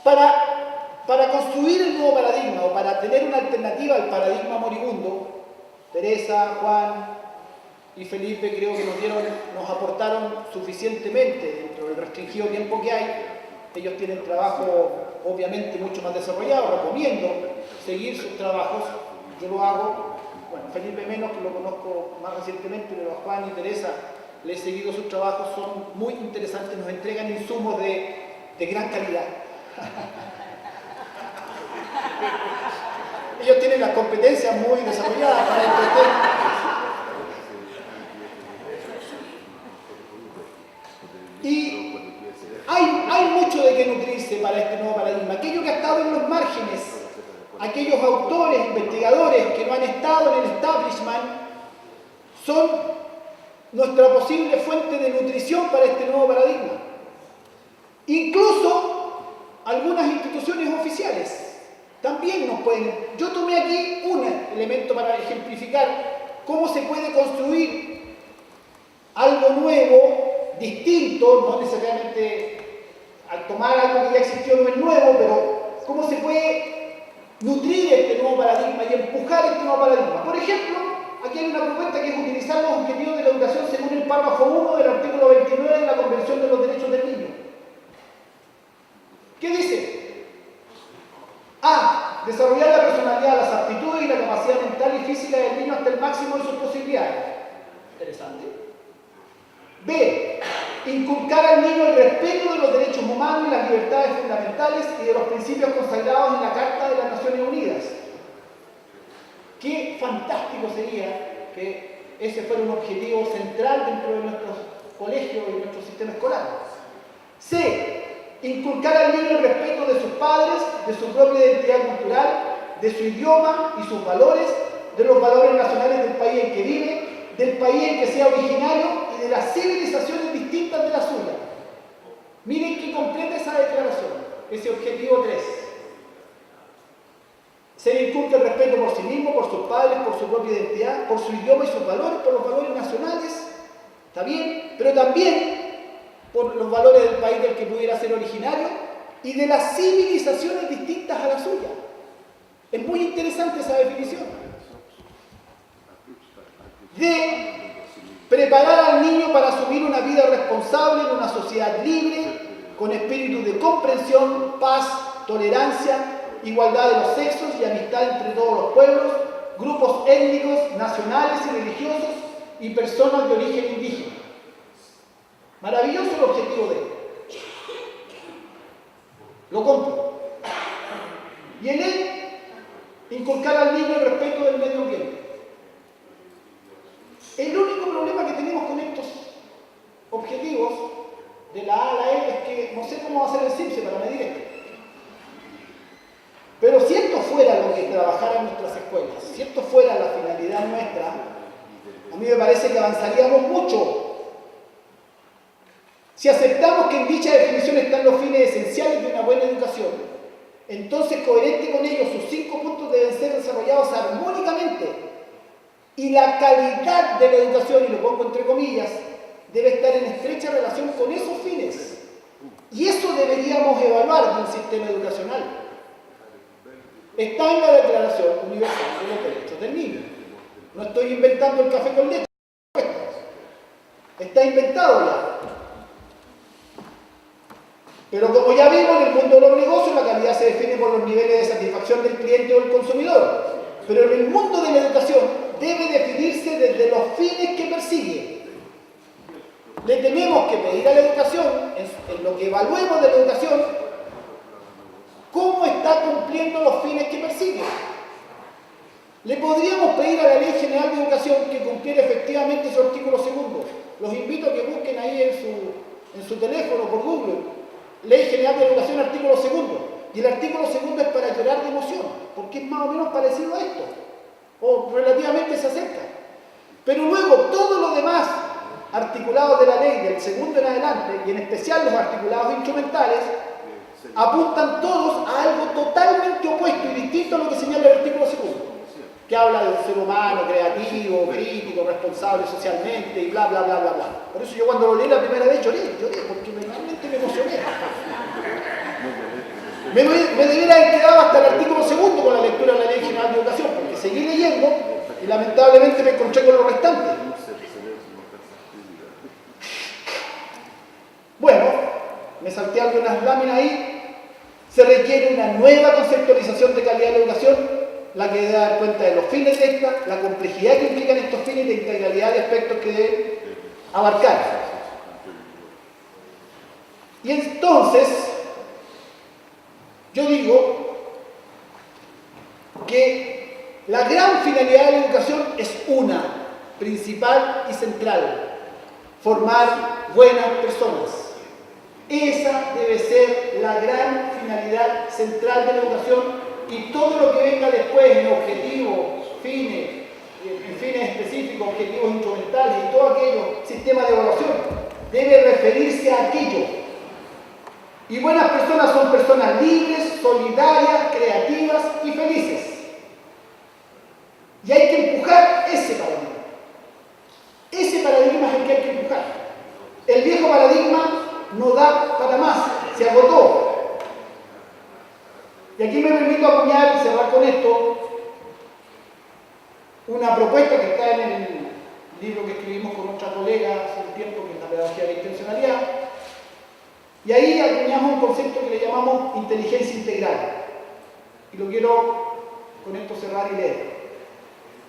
Para construir el nuevo paradigma o para tener una alternativa al paradigma moribundo, Teresa, Juan y Felipe creo que nos aportaron suficientemente dentro del restringido tiempo que hay. Ellos tienen trabajo obviamente mucho más desarrollado, recomiendo seguir sus trabajos, yo lo hago, bueno, Felipe menos, que lo conozco más recientemente, pero a Juan y Teresa les he seguido sus trabajos, son muy interesantes, nos entregan insumos de gran calidad. Ellos tienen las competencias muy desarrolladas para entender. Y hay mucho de qué nutrirse para este nuevo paradigma. Aquello que ha estado en los márgenes, aquellos autores, investigadores que no han estado en el establishment, son nuestra posible fuente de nutrición para este nuevo paradigma. Incluso algunas instituciones oficiales también nos pueden... Yo tomé aquí un elemento para ejemplificar cómo se puede construir algo nuevo, distinto, no necesariamente al tomar algo que ya existió no es nuevo, pero cómo se puede nutrir este nuevo paradigma y empujar este nuevo paradigma. Por ejemplo, aquí hay una propuesta que es utilizar los objetivos de la educación según el párrafo 1 del artículo 29 de la Convención de los Derechos del Niño. ¿Qué dice? A. Desarrollar la personalidad, las aptitudes y la capacidad mental y física del niño hasta el máximo de sus posibilidades. Interesante. B. Inculcar al niño el respeto de los derechos humanos y las libertades fundamentales y de los principios consagrados en la Carta de las Naciones Unidas. Qué fantástico sería que ese fuera un objetivo central dentro de nuestros colegios y nuestro sistema escolar. C. Inculcar al niño el respeto de sus padres, de su propia identidad cultural, de su idioma y sus valores, de los valores nacionales del país en que vive, del país en que sea originario y de las civilizaciones distintas de la suya. Miren qué completa esa declaración, ese objetivo 3. Se le inculca el respeto por sí mismo, por sus padres, por su propia identidad, por su idioma y sus valores, por los valores nacionales, está bien, pero también por los valores del país del que pudiera ser originario y de las civilizaciones distintas a la suya. Es muy interesante esa definición. De preparar al niño para asumir una vida responsable en una sociedad libre, con espíritu de comprensión, paz, tolerancia, igualdad de los sexos y amistad entre todos los pueblos, grupos étnicos, nacionales y religiosos y personas de origen indígena. Maravilloso el objetivo de él. Lo compro. Y en él, inculcar al niño el respeto del medio ambiente. El único problema que tenemos con estos objetivos, de la A a la E, es que no sé cómo va a ser el CIPSE para medir esto. Pero si esto fuera lo que trabajara en nuestras escuelas, si esto fuera la finalidad nuestra, a mí me parece que avanzaríamos mucho. Si aceptamos que en dicha definición están los fines esenciales de una buena educación, entonces coherente con ello sus 5 puntos deben ser desarrollados armónicamente y la calidad de la educación, y lo pongo entre comillas, debe estar en estrecha relación con esos fines. Y eso deberíamos evaluar de un sistema educacional. Está en la Declaración Universal de los Derechos del Niño. No estoy inventando el café con leche. Está inventado ya. Pero como ya vimos, en el mundo de los negocios la calidad se define por los niveles de satisfacción del cliente o del consumidor. Pero en el mundo de la educación debe definirse desde los fines que persigue. Le tenemos que pedir a la educación, en lo que evaluemos de la educación, cómo está cumpliendo los fines que persigue. Le podríamos pedir a la Ley General de Educación que cumpliera efectivamente su artículo segundo. Los invito a que busquen ahí en su teléfono por Google, Ley General de Educación, artículo segundo. Y el artículo segundo es para llorar de emoción, porque es más o menos parecido a esto, o relativamente se acerca. Pero luego todos los demás articulados de la ley, del segundo en adelante, y en especial los articulados instrumentales, apuntan todos a algo totalmente opuesto y distinto a lo que señala el artículo segundo, que habla de un ser humano creativo, crítico, responsable socialmente y bla, bla, bla, bla, bla. Por eso yo cuando lo leí la primera vez lloré, porque realmente me emocioné. Me debiera haber quedado hasta el artículo segundo con la lectura de la Ley General de Educación, porque seguí leyendo y lamentablemente me encontré con lo restante. Bueno, me salté algunas láminas ahí. Se requiere una nueva conceptualización de calidad de la educación, la que debe dar cuenta de los fines de esta, la complejidad que implican estos fines y la integralidad de aspectos que deben abarcar. Y entonces, yo digo que la gran finalidad de la educación es una, principal y central: formar buenas personas. Esa debe ser la gran finalidad central de la educación, y todo lo que venga después en objetivos, fines, en fines específicos, objetivos instrumentales y todo aquello, sistema de evaluación, debe referirse a aquello. Y buenas personas son personas libres, solidarias, creativas y felices. Y hay que empujar ese paradigma. Ese paradigma es el que hay que empujar. El viejo paradigma no da para más, se agotó. Y aquí me permito acuñar y cerrar con esto una propuesta que está en el libro que escribimos con otra colega hace un tiempo, que es la pedagogía de la intencionalidad. Y ahí acuñamos un concepto que le llamamos inteligencia integral. Y lo quiero con esto cerrar y leer.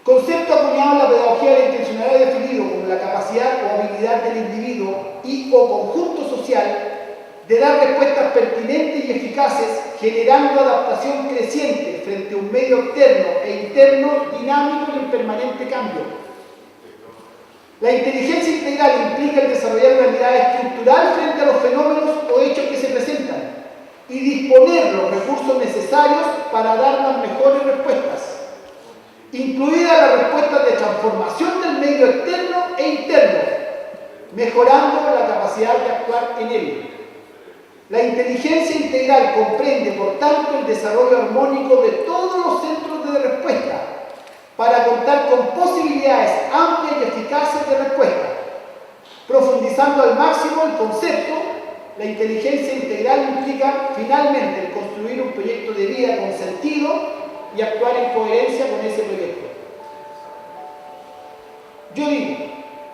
Concepto acuñado en la pedagogía de la intencionalidad definido como la capacidad o habilidad del individuo y o conjunto social de dar respuestas pertinentes y eficaces, generando adaptación creciente frente a un medio externo e interno dinámico y en permanente cambio. La inteligencia integral implica el desarrollar una mirada estructural frente a los fenómenos o hechos que se presentan y disponer los recursos necesarios para dar las mejores respuestas, incluidas las respuestas de transformación del medio externo e interno, mejorando la capacidad de actuar en él. La inteligencia integral comprende, por tanto, el desarrollo armónico de todos los centros de respuesta para contar con posibilidades amplias y eficaces de respuesta. Profundizando al máximo el concepto, la inteligencia integral implica, finalmente, el construir un proyecto de vida con sentido y actuar en coherencia con ese proyecto. Yo digo,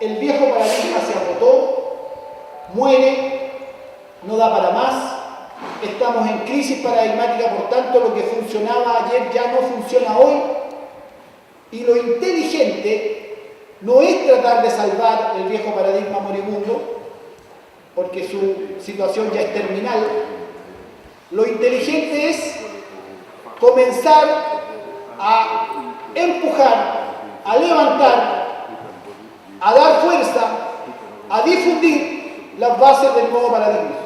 el viejo paradigma se agotó, muere, no da para más, estamos en crisis paradigmática, por tanto lo que funcionaba ayer ya no funciona hoy, y lo inteligente no es tratar de salvar el viejo paradigma moribundo, porque su situación ya es terminal. Lo inteligente es comenzar a empujar, a levantar, a dar fuerza, a difundir las bases del nuevo paradigma.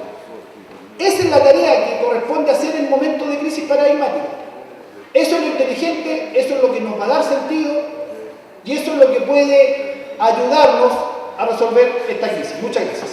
Esa es la tarea que corresponde hacer en momentos de crisis paradigmática. Eso es lo inteligente, eso es lo que nos va a dar sentido y eso es lo que puede ayudarnos a resolver esta crisis. Muchas gracias.